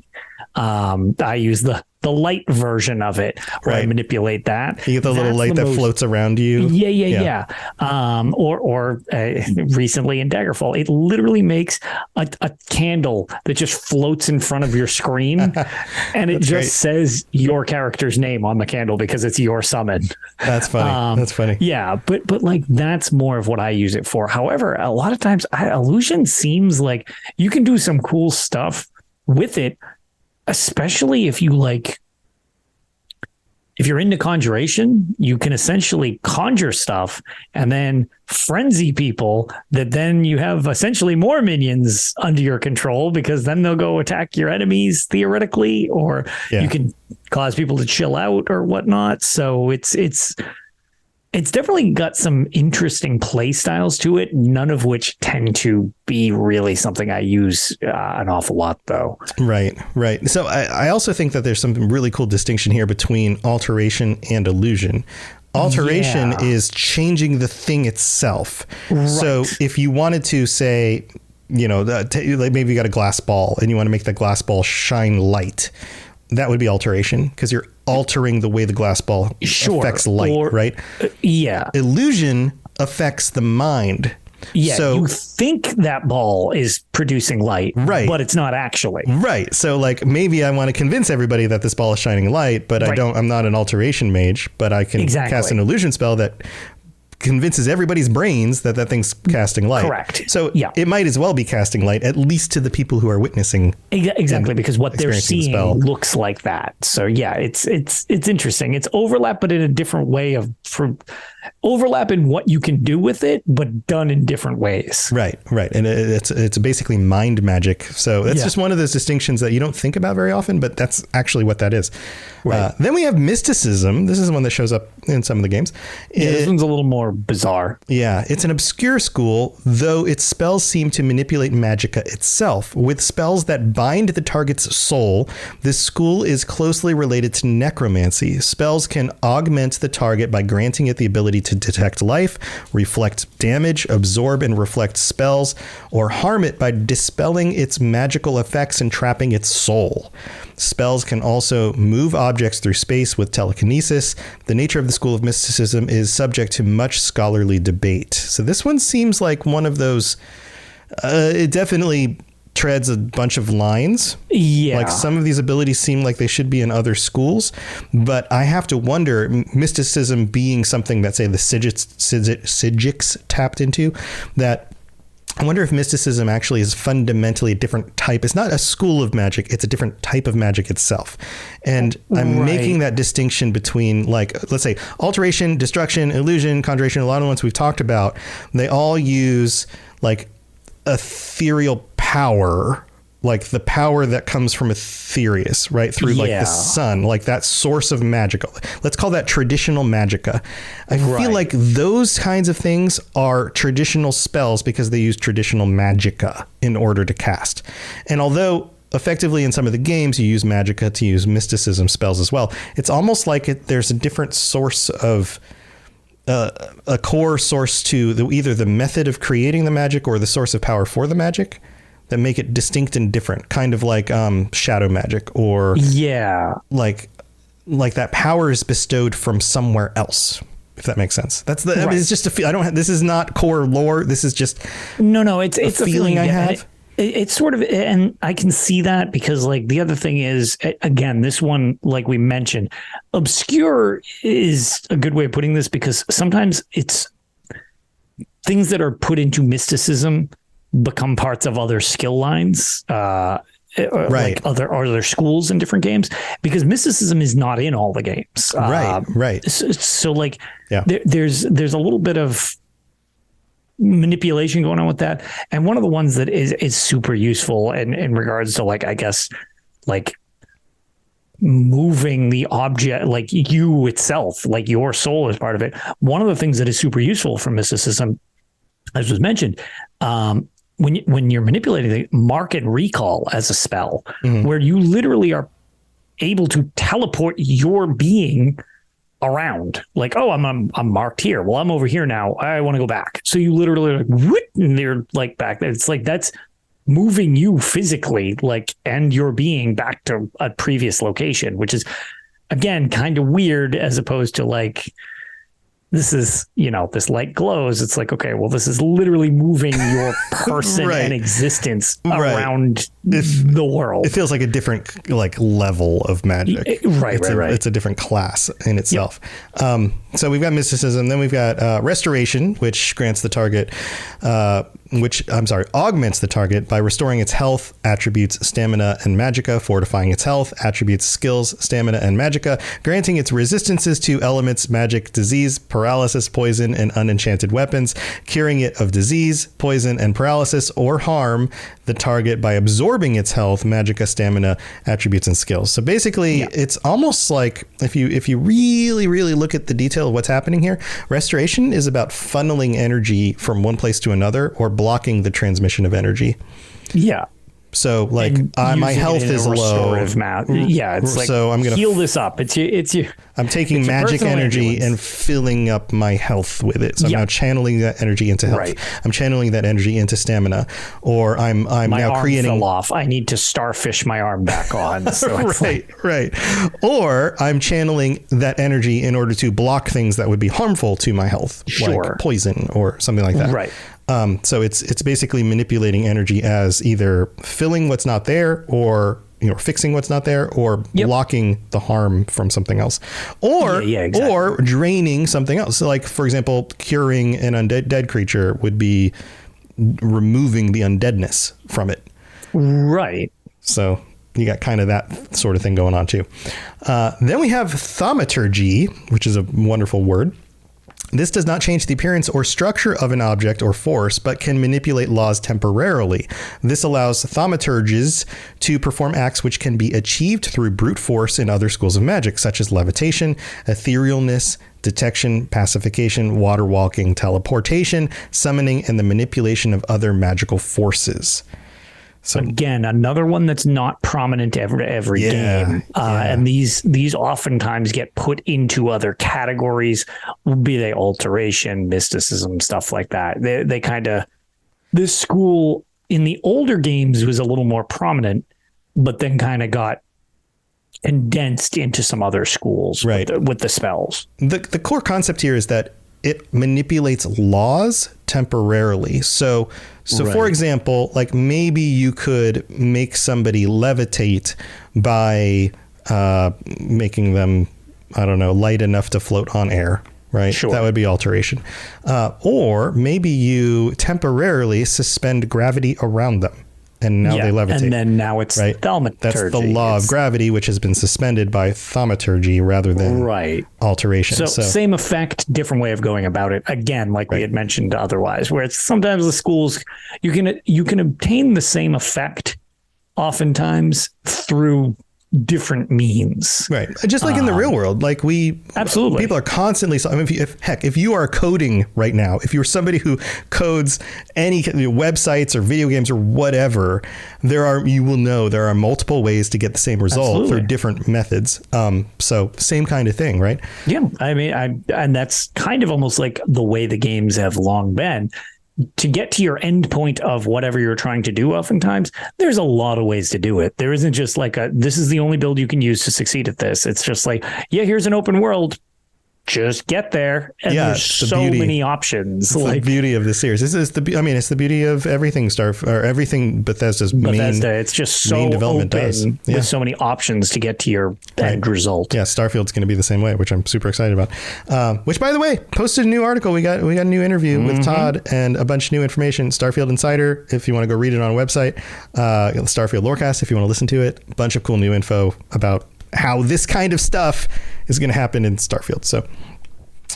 Speaker 4: I use the light version of it where I manipulate that.
Speaker 3: You get the little light that floats around you.
Speaker 4: Yeah. Or recently in Daggerfall, it literally makes a candle that just floats in front of your screen and it just says your character's name on the candle because it's your summon.
Speaker 3: That's funny. That's funny.
Speaker 4: Yeah. But like, that's more of what I use it for. However, a lot of times illusion seems like you can do some cool stuff with it, especially if you like, if you're into conjuration, you can essentially conjure stuff and then frenzy people that then you have essentially more minions under your control because then they'll go attack your enemies theoretically, or you can cause people to chill out or whatnot. So it's definitely got some interesting play styles to it, none of which tend to be really something I use an awful lot, though.
Speaker 3: Right. So I also think that there's some really cool distinction here between alteration and illusion. Alteration is changing the thing itself. Right. So if you wanted to say, like maybe you got a glass ball and you want to make the glass ball shine light, that would be alteration because you're altering the way the glass ball affects light, right? Illusion affects the mind.
Speaker 4: Yeah, so you think that ball is producing light,
Speaker 3: right?
Speaker 4: But it's not actually.
Speaker 3: Right. So like maybe I want to convince everybody that this ball is shining light, but I'm not an alteration mage, but I can cast an illusion spell that convinces everybody's brains that thing's casting light.
Speaker 4: Correct.
Speaker 3: So it might as well be casting light, at least to the people who are witnessing.
Speaker 4: Exactly, because what they're seeing looks like that. So it's interesting. It's overlap, but in a different way overlap in what you can do with it, but done in different ways.
Speaker 3: Right. And it's basically mind magic. So that's just one of those distinctions that you don't think about very often, but that's actually what that is. Right. Then we have mysticism. This is one that shows up in some of the games.
Speaker 4: This one's a little more bizarre.
Speaker 3: Yeah, it's an obscure school, though its spells seem to manipulate magicka itself. With spells that bind the target's soul, this school is closely related to necromancy. Spells can augment the target by granting it the ability to detect life, reflect damage, absorb and reflect spells, or harm it by dispelling its magical effects and trapping its soul. Spells can also move objects through space with telekinesis. The nature of the school of mysticism is subject to much scholarly debate. So this one seems like one of those, it definitely treads a bunch of lines.
Speaker 4: Yeah.
Speaker 3: Like some of these abilities seem like they should be in other schools, but I have to wonder, mysticism being something that say the Psijics tapped into, that I wonder if mysticism actually is fundamentally a different type. It's not a school of magic. It's a different type of magic itself. And I'm making that distinction between, like, let's say alteration, destruction, illusion, conjuration, a lot of the ones we've talked about, they all use like ethereal power like the power that comes from Aetherius, right? Through like
Speaker 4: Yeah.
Speaker 3: the sun, like that source of magic. Let's call that traditional magicka. I feel
Speaker 4: Right.
Speaker 3: like those kinds of things are traditional spells because they use traditional magicka in order to cast. And although effectively in some of the games you use magicka to use mysticism spells as well, it's almost like there's a different source of a core source to either the method of creating the magic or the source of power for the magic that make it distinct and different, kind of like shadow magic, or
Speaker 4: Yeah.
Speaker 3: like that power is bestowed from somewhere else, if that makes sense. That's the I mean,
Speaker 4: Right.
Speaker 3: it's just a I don't have, this is not core lore, this is just
Speaker 4: No, it's a
Speaker 3: feeling I
Speaker 4: yeah,
Speaker 3: have.
Speaker 4: It's sort of, and I can see that because like the other thing is, again, this one, like we mentioned, obscure is a good way of putting this because sometimes it's things that are put into mysticism become parts of other skill lines, like other schools in different games, because mysticism is not in all the games.
Speaker 3: Right.
Speaker 4: So like,
Speaker 3: Yeah.
Speaker 4: there's a little bit of manipulation going on with that, and one of the ones that is super useful in regards to like, I guess, like moving the object, like you itself, like your soul is part of it. One of the things that is super useful for mysticism, as was mentioned, when you're manipulating the mark and recall as a spell, where you literally are able to teleport your being around, like, oh, I'm marked here. Well, I'm over here now. I want to go back. So you literally like, whoop, and they're like back there. It's like that's moving you physically, like, and your being back to a previous location, which is again kind of weird as opposed to like, this is, this light glows. It's like, okay, well, this is literally moving your person
Speaker 3: Right.
Speaker 4: and existence
Speaker 3: Right.
Speaker 4: around the world.
Speaker 3: It feels like a different like level of magic.
Speaker 4: Right.
Speaker 3: It's a different class in itself. So we've got mysticism, then we've got restoration, which grants the target, augments the target by restoring its health, attributes, stamina, and magicka, fortifying its health, attributes, skills, stamina, and magicka, granting its resistances to elements, magic, disease, paralysis, poison, and unenchanted weapons, curing it of disease, poison, and paralysis, or harm the target by absorbing its health, magicka, stamina, attributes, and skills. So basically, it's almost like if you really, really look at the detail of what's happening here, restoration is about funneling energy from one place to another or blocking the transmission of energy.
Speaker 4: Yeah.
Speaker 3: So like my
Speaker 4: Using
Speaker 3: health
Speaker 4: it in a
Speaker 3: is low.
Speaker 4: restorative Yeah, it's like,
Speaker 3: So I'm gonna
Speaker 4: heal this up. It's you.
Speaker 3: I'm taking
Speaker 4: It's your
Speaker 3: magic
Speaker 4: personal
Speaker 3: energy
Speaker 4: ambulance.
Speaker 3: and filling up my health with it. So I'm
Speaker 4: Yeah.
Speaker 3: now channeling that energy into health.
Speaker 4: Right.
Speaker 3: I'm channeling that energy into stamina, or I'm
Speaker 4: My
Speaker 3: now
Speaker 4: arm
Speaker 3: creating.
Speaker 4: fell off. I need to starfish my arm back on. So it's
Speaker 3: Right. Or I'm channeling that energy in order to block things that would be harmful to my health,
Speaker 4: Sure.
Speaker 3: like poison or something like that.
Speaker 4: Right.
Speaker 3: So it's basically manipulating energy as either filling what's not there, or fixing what's not there, or blocking the harm from something else, or
Speaker 4: exactly.
Speaker 3: or draining something else. So like, for example, curing an undead creature would be removing the undeadness from it.
Speaker 4: Right.
Speaker 3: So you got kind of that sort of thing going on too. Then we have thaumaturgy, which is a wonderful word. This does not change the appearance or structure of an object or force, but can manipulate laws temporarily. This allows thaumaturges to perform acts which can be achieved through brute force in other schools of magic, such as levitation, etherealness, detection, pacification, water walking, teleportation, summoning, and the manipulation of other magical forces. So
Speaker 4: Again, another one that's not prominent every game, and these oftentimes get put into other categories, be they alteration, mysticism, stuff like that. They kind of, this school in the older games was a little more prominent, but then kind of got condensed into some other schools,
Speaker 3: Right.
Speaker 4: with the spells.
Speaker 3: the core concept here is that it manipulates laws temporarily. So for example, like maybe you could make somebody levitate by making them, I don't know, light enough to float on air, right?
Speaker 4: Sure.
Speaker 3: That would be alteration. Or maybe you temporarily suspend gravity around them, and now they levitate.
Speaker 4: And then now it's
Speaker 3: right?
Speaker 4: thaumaturgy.
Speaker 3: That's the law of gravity, which has been suspended by thaumaturgy rather than alteration.
Speaker 4: So same effect, different way of going about it. Again, like we had mentioned otherwise, where it's sometimes the schools, you can obtain the same effect oftentimes through different means.
Speaker 3: Right. Just like in the real world, like
Speaker 4: absolutely,
Speaker 3: people are constantly, I mean, if you are coding right now, if you're somebody who codes any websites or video games or whatever, you will know there are multiple ways to get the same result through different methods. So same kind of thing, right?
Speaker 4: Yeah. I mean, and that's kind of almost like the way the games have long been. To get to your end point of whatever you're trying to do, oftentimes there's a lot of ways to do it. There isn't just like this is the only build you can use to succeed at this. It's just like, yeah, here's an open world. Just get there. And there's so many options.
Speaker 3: It's the beauty of the series. This is it's the beauty of everything everything Bethesda's
Speaker 4: it's just so
Speaker 3: main development
Speaker 4: open with so many options to get to your end result.
Speaker 3: Yeah, Starfield's going to be the same way, which I'm super excited about. Which, by the way, posted a new article. We got a new interview with Todd and a bunch of new information. Starfield Insider, if you want to go read it on a website. Starfield Lorecast, if you want to listen to it. A bunch of cool new info about how this kind of stuff is going to happen in Starfield. So,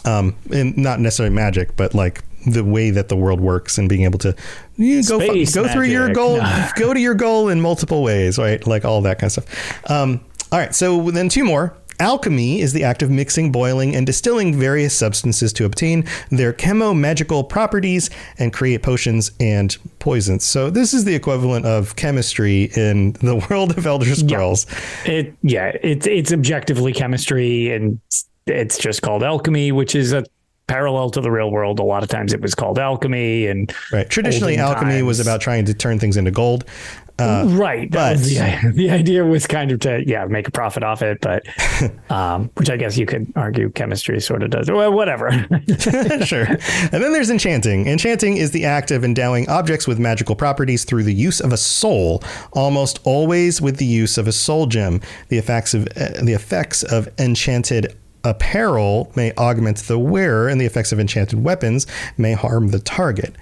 Speaker 3: and not necessarily magic, but like the way that the world works and being able to go through your goal, go to your goal in multiple ways, right? Like all that kind of stuff. All right. So then two more. Alchemy is the act of mixing, boiling, and distilling various substances to obtain their chemo-magical properties and create potions and poisons. So this is the equivalent of chemistry in the world of Elder Scrolls.
Speaker 4: It's objectively chemistry, and it's just called alchemy, which is a parallel to the real world. A lot of times it was called alchemy, and
Speaker 3: right. Traditionally, alchemy was about trying to turn things into gold.
Speaker 4: Right. But the idea was kind of to, make a profit off it. But which I guess you could argue chemistry sort of does. Well, whatever.
Speaker 3: Sure. And then there's enchanting. Enchanting is the act of endowing objects with magical properties through the use of a soul, almost always with the use of a soul gem. The effects of enchanted apparel may augment the wearer, and the effects of enchanted weapons may harm the target.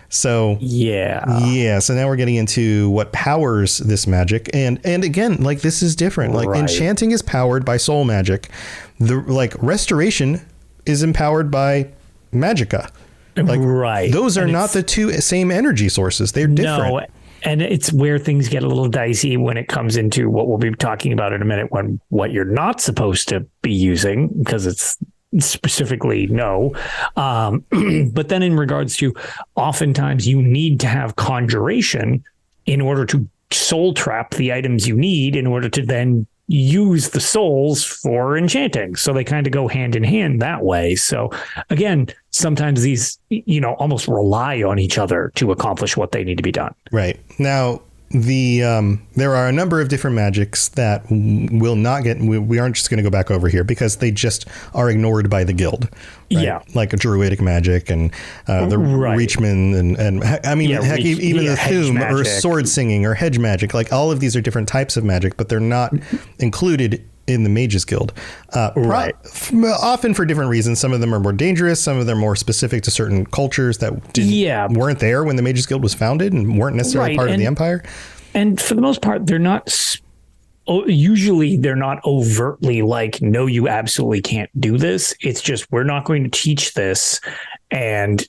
Speaker 3: So so now we're getting into what powers this magic, and again, like, this is different. Like, enchanting is powered by soul magic. Restoration is empowered by magicka. Like, those are not the two same energy sources. They're different. No,
Speaker 4: and it's where things get a little dicey when it comes into what we'll be talking about in a minute, when what you're not supposed to be using, because it's specifically no. But then in regards to, oftentimes you need to have conjuration in order to soul trap the items you need in order to then use the souls for enchanting. So they kind of go hand in hand that way. So again, sometimes these, almost rely on each other to accomplish what they need to be done.
Speaker 3: Right. Now, there are a number of different magics that will not get, we aren't just going to go back over here because they just are ignored by the guild. Right? Yeah. Like a druidic magic and the Reachman and I mean, even the Thume or sword singing or hedge magic. Like, all of these are different types of magic, but they're not included in the Mages Guild. Often for different reasons. Some of them are more dangerous. Some of them are more specific to certain cultures that weren't there when the Mages Guild was founded and weren't necessarily part of the Empire.
Speaker 4: And for the most part, they're not usually they're not overtly like, no, you absolutely can't do this. It's just, we're not going to teach this. And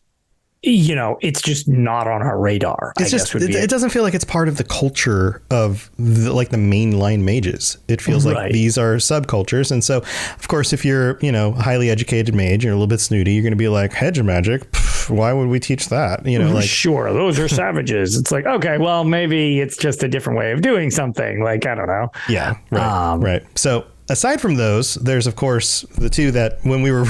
Speaker 4: it's just not on our radar.
Speaker 3: It doesn't feel like it's part of the culture of the mainline mages. It feels like these are subcultures. And so, of course, if you're, highly educated mage, you're a little bit snooty, you're going to be like, hedge magic. Why would we teach that?
Speaker 4: Sure, those are savages. It's like, okay, well, maybe it's just a different way of doing something. Like, I don't know.
Speaker 3: Yeah. Right. Right. So, aside from those, there's, of course, the two that when we were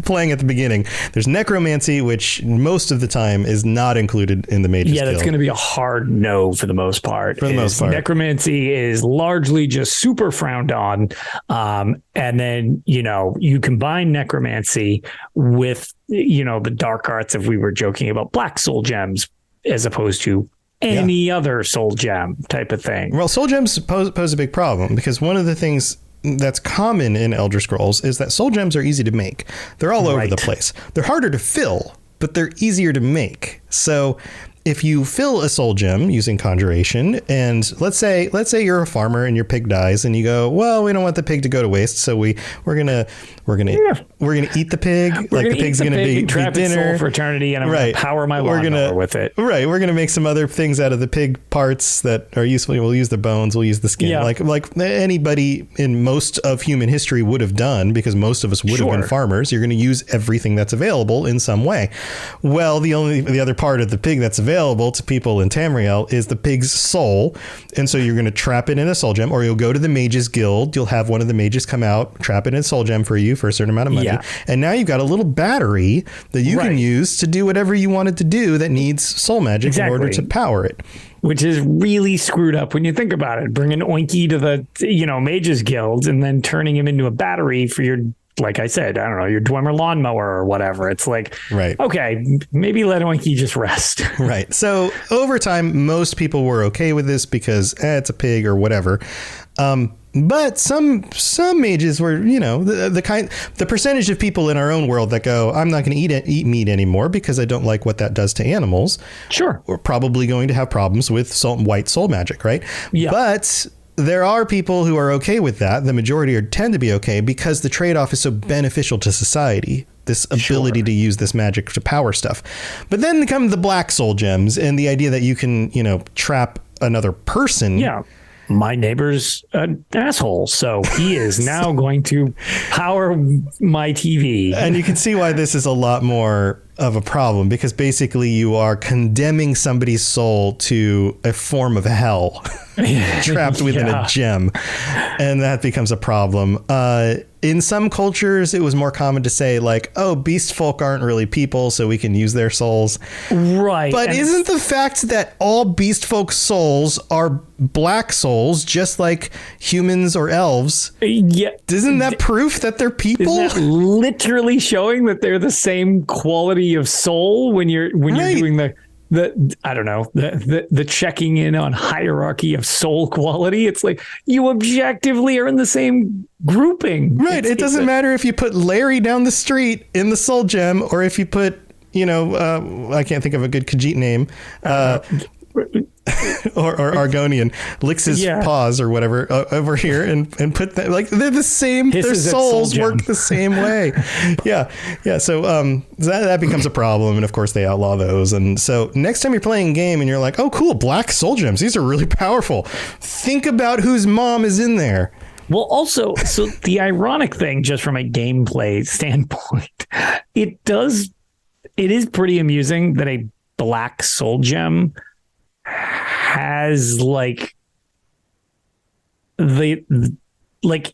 Speaker 3: playing at the beginning, there's necromancy, which most of the time is not included in the Mages Guild.
Speaker 4: Yeah, that's going to be a hard no for the most part. Necromancy is largely just super frowned on. And then, you combine necromancy with, the dark arts, if we were joking about black soul gems, as opposed to any other soul gem type of thing.
Speaker 3: Well, soul gems pose a big problem, because one of the things that's common in Elder Scrolls is that soul gems are easy to make. They're all over the place. They're harder to fill, but they're easier to make. So if you fill a soul gem using conjuration, and let's say you're a farmer and your pig dies, and you go, well, we don't want the pig to go to waste, so we're gonna eat the pig. Like the pig's gonna be
Speaker 4: trap its
Speaker 3: dinner
Speaker 4: soul for eternity, and I'm gonna power my lawnmower with it.
Speaker 3: Right, we're gonna make some other things out of the pig parts that are useful. We'll use the bones, we'll use the skin, like anybody in most of human history would have done, because most of us would have been farmers. You're gonna use everything that's available in some way. Well, the other part of the pig that's available to people in Tamriel is the pig's soul. And so you're going to trap it in a soul gem, or you'll go to the Mages Guild. You'll have one of the mages come out, trap it in a soul gem for you for a certain amount of money. Yeah. And now you've got a little battery that you can use to do whatever you wanted to do that needs soul magic in order to power it.
Speaker 4: Which is really screwed up when you think about it. Bringing Oinky to the, Mages Guild and then turning him into a battery for your, like I said, I don't know, your Dwemer lawnmower or whatever. It's like, okay, maybe let Oinky just rest.
Speaker 3: Right. So over time, most people were okay with this because it's a pig or whatever. But some mages were, the percentage of people in our own world that go, I'm not going to eat meat anymore because I don't like what that does to animals.
Speaker 4: Sure.
Speaker 3: We're probably going to have problems with white soul magic, right?
Speaker 4: Yeah.
Speaker 3: But there are people who are okay with that. The majority tend to be okay because the trade-off is so beneficial to society. This ability to use this magic to power stuff. But then come the black soul gems and the idea that you can, trap another person.
Speaker 4: Yeah. My neighbor's an asshole, so he is now going to power my TV.
Speaker 3: And you can see why this is a lot more of a problem, because basically you are condemning somebody's soul to a form of hell trapped within a gem. And that becomes a problem. In some cultures, it was more common to say like, oh, beast folk aren't really people, so we can use their souls.
Speaker 4: Right.
Speaker 3: But isn't the fact that all beast folk souls are black souls, just like humans or elves?
Speaker 4: Yeah.
Speaker 3: Isn't that proof that they're people?
Speaker 4: Isn't that literally showing that they're the same quality of soul when you're doing the I don't know, the checking in on hierarchy of soul quality? It's like you objectively are in the same grouping.
Speaker 3: Right. It doesn't matter if you put Larry down the street in the soul gem, or if you put, I can't think of a good Khajiit name. or Argonian licks his paws or whatever over here and put that, like, they're the same. Their souls work the same way. Yeah. So that becomes a problem, and of course they outlaw those. And so next time you're playing a game and you're like, oh cool, black soul gems, these are really powerful, think about whose mom is in there.
Speaker 4: Well, also, so the ironic thing, just from a gameplay standpoint, it is pretty amusing that a black soul gem has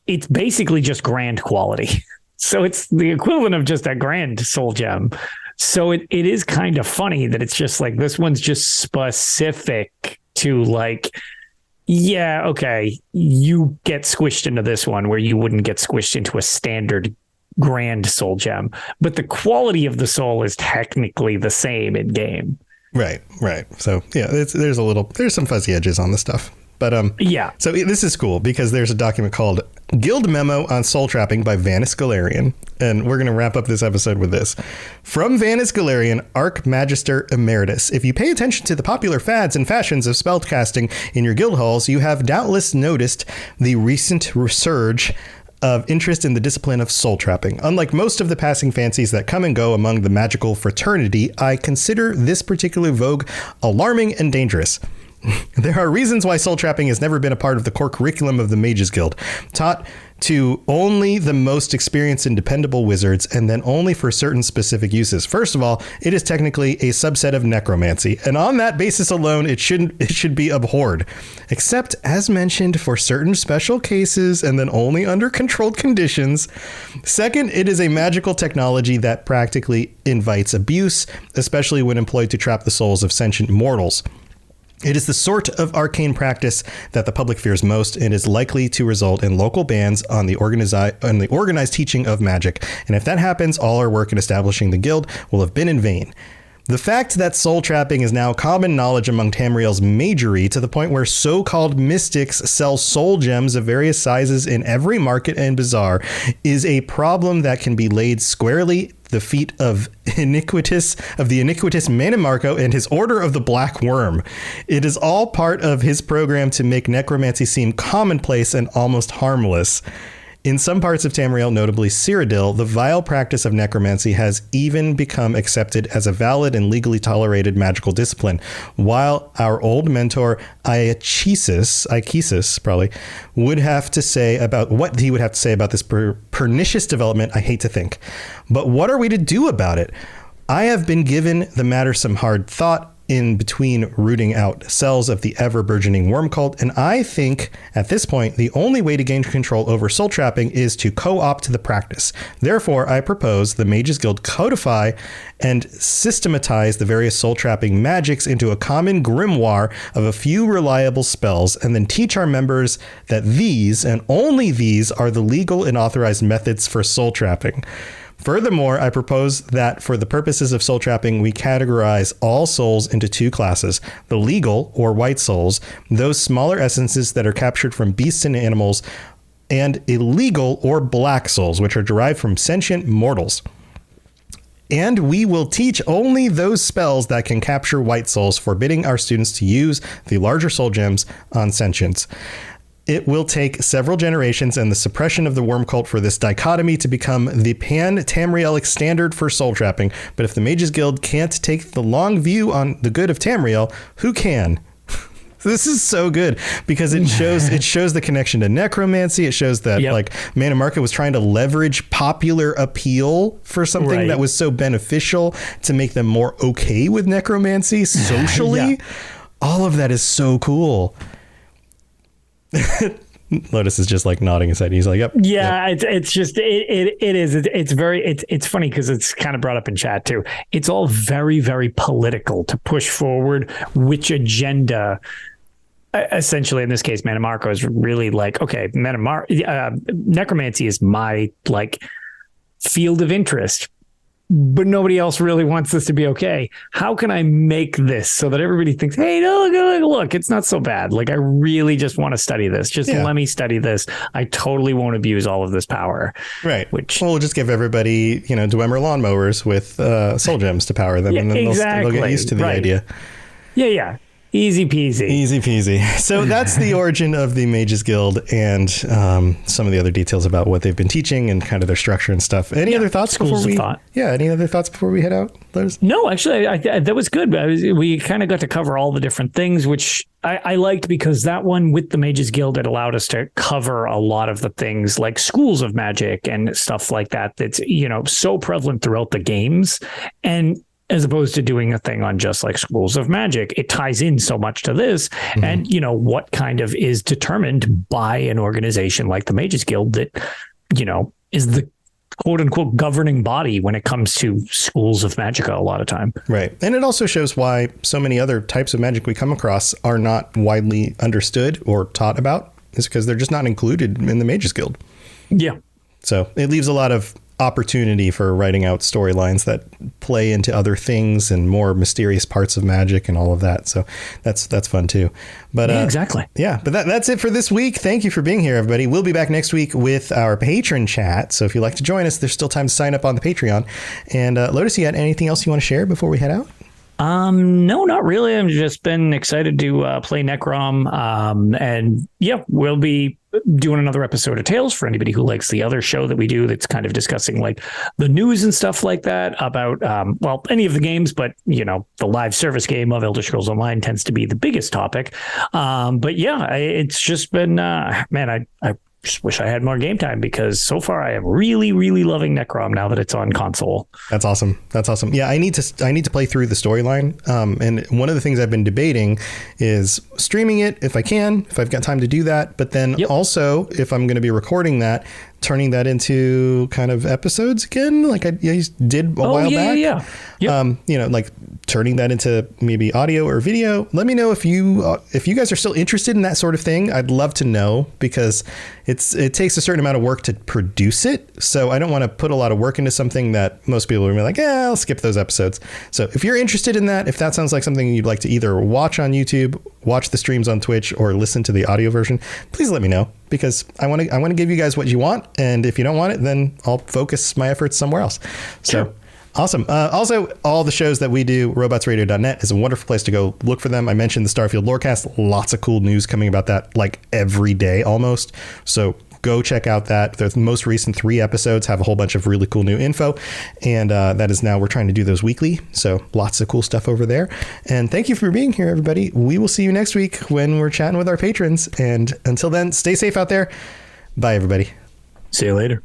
Speaker 4: it's basically just grand quality. So it's the equivalent of just a grand soul gem. So it is kind of funny that it's just like, this one's just specific to you get squished into this one where you wouldn't get squished into a standard grand soul gem, but the quality of the soul is technically the same in game.
Speaker 3: Right. So yeah, there's some fuzzy edges on the stuff, but So this is cool because there's a document called Guild Memo on Soul Trapping by Vannis Galarian, and we're going to wrap up this episode with this. From Vannis Galarian, Archmagister Emeritus. If you pay attention to the popular fads and fashions of spellcasting in your guild halls, you have doubtless noticed the recent resurge of interest in the discipline of soul trapping. Unlike most of the passing fancies that come and go among the magical fraternity, I consider this particular vogue alarming and dangerous. There are reasons why soul trapping has never been a part of the core curriculum of the Mages Guild. Taught to only the most experienced and dependable wizards, and then only for certain specific uses. First of all, it is technically a subset of necromancy, and on that basis alone, it should be abhorred. Except, as mentioned, for certain special cases, and then only under controlled conditions. Second, it is a magical technology that practically invites abuse, especially when employed to trap the souls of sentient mortals. It is the sort of arcane practice that the public fears most and is likely to result in local bans on the organized teaching of magic. And if that happens, all our work in establishing the guild will have been in vain. The fact that soul trapping is now common knowledge among Tamriel's magery, to the point where so-called mystics sell soul gems of various sizes in every market and bazaar, is a problem that can be laid squarely the feat of the iniquitous Manimarco and his Order of the Black Worm. It is all part of his program to make necromancy seem commonplace and almost harmless. In some parts of Tamriel, notably Cyrodiil, the vile practice of necromancy has even become accepted as a valid and legally tolerated magical discipline, while our old mentor Aikisis probably would have to say about what he would have to say about this pernicious development. I hate to think, but what are we to do about it? I have been given the matter some hard thought in between rooting out cells of the ever-burgeoning worm cult, and I think at this point the only way to gain control over soul trapping is to co-opt the practice. Therefore, I propose the Mages Guild codify and systematize the various soul trapping magics into a common grimoire of a few reliable spells, and then teach our members that these, and only these, are the legal and authorized methods for soul trapping. Furthermore, I propose that for the purposes of soul trapping, we categorize all souls into two classes: the legal, or white souls, those smaller essences that are captured from beasts and animals, and illegal, or black souls, which are derived from sentient mortals. And we will teach only those spells that can capture white souls, forbidding our students to use the larger soul gems on sentients. It will take several generations and the suppression of the worm cult for this dichotomy to become the pan-Tamrielic standard for soul trapping. But if the Mages Guild can't take the long view on the good of Tamriel, who can? This is so good because it shows the connection to necromancy. It shows that like Manimarco was trying to leverage popular appeal for something that was so beneficial to make them more okay with necromancy socially. All of that is so cool. Lotus is just like nodding his head. He's like, yep.
Speaker 4: Yeah, yep. It's just it is. It's funny because it's kind of brought up in chat too. It's all very, very political to push forward which agenda. Essentially, in this case, Manimarco is really like, okay, necromancy is my like field of interest, but nobody else really wants this to be okay. How can I make this so that everybody thinks, hey, no, look, it's not so bad. Like, I really just want to study this. Just let me study this. I totally won't abuse all of this power. Right. Which
Speaker 3: we'll just give everybody, Dwemer lawnmowers with soul gems to power them, and then they'll get used to the idea.
Speaker 4: Yeah. Easy peasy. So that's the origin of the Mages Guild and some of the other details about what they've been teaching and kind of their structure and stuff. Any other thoughts before we? Any other thoughts before we head out? No, actually, that was good. We kind of got to cover all the different things, which I liked because that one with the Mages Guild, it allowed us to cover a lot of the things like schools of magic and stuff like that. That's so prevalent throughout the games, and as opposed to doing a thing on just like schools of magic, it ties in so much to this. Mm-hmm. And, what kind of is determined by an organization like the Mages Guild that, is the quote unquote governing body when it comes to schools of magica a lot of time.
Speaker 3: Right. And it also shows why so many other types of magic we come across are not widely understood or taught about. It's because they're just not included in the Mages Guild.
Speaker 4: Yeah.
Speaker 3: So it leaves a lot of opportunity for writing out storylines that play into other things and more mysterious parts of magic and all of that. So that's fun too. But
Speaker 4: exactly.
Speaker 3: Yeah, but that's it for this week. Thank you for being here, everybody. We'll be back next week with our patron chat. So if you'd like to join us, there's still time to sign up on the Patreon. And Lotus, you got anything else you want to share before we head out?
Speaker 4: No, not really. I've just been excited to play Necrom. And we'll be doing another episode of Tales for anybody who likes the other show that we do that's kind of discussing like the news and stuff like that about, any of the games, but the live service game of Elder Scrolls Online tends to be the biggest topic. It's just been, I just wish I had more game time because so far I am really, really loving Necrom now that it's on console.
Speaker 3: That's awesome. Yeah, I need to play through the storyline. And one of the things I've been debating is streaming it if I can, if I've got time to do that. But then also if I'm going to be recording that, turning that into kind of episodes again, like I did a while back. Like turning that into maybe audio or video. Let me know if you guys are still interested in that sort of thing. I'd love to know because it takes a certain amount of work to produce it. So I don't want to put a lot of work into something that most people will be like, I'll skip those episodes. So if you're interested in that, if that sounds like something you'd like to either watch on YouTube, watch the streams on Twitch, or listen to the audio version, please let me know. Because I want to give you guys what you want, and if you don't want it, then I'll focus my efforts somewhere else. So Awesome. Also, all the shows that we do, robotsradio.net is a wonderful place to go look for them. I mentioned the Starfield Lorecast. Lots of cool news coming about that like every day almost. So go check out that. The most recent 3 episodes have a whole bunch of really cool new info. And that is now, we're trying to do those weekly. So lots of cool stuff over there. And thank you for being here, everybody. We will see you next week when we're chatting with our patrons. And until then, stay safe out there. Bye, everybody.
Speaker 4: See you later.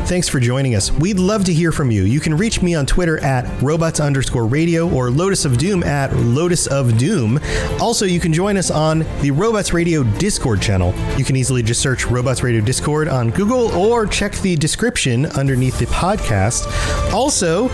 Speaker 3: Thanks for joining us. We'd love to hear from you. You can reach me on Twitter at robots_radio or Lotus of Doom at Lotus of Doom. Also, you can join us on the Robots Radio Discord channel. You can easily just search Robots Radio Discord on Google or check the description underneath the podcast. Also,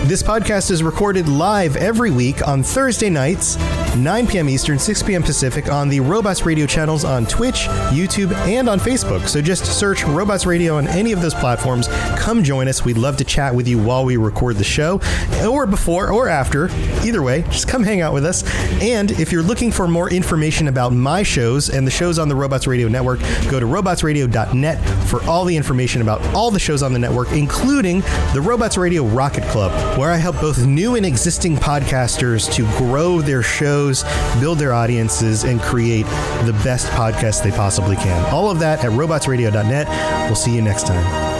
Speaker 3: this podcast is recorded live every week on Thursday nights, 9 p.m. Eastern, 6 p.m. Pacific on the Robots Radio channels on Twitch, YouTube, and on Facebook. So just search Robots Radio on any of those platforms. Come join us. We'd love to chat with you while we record the show, or before or after. Either way, just come hang out with us. And if you're looking for more information about my shows and the shows on the Robots Radio Network, go to robotsradio.net for all the information about all the shows on the network, including the Robots Radio Rocket Club, where I help both new and existing podcasters to grow their shows, build their audiences, and create the best podcasts they possibly can. All of that at robotsradio.net. We'll see you next time.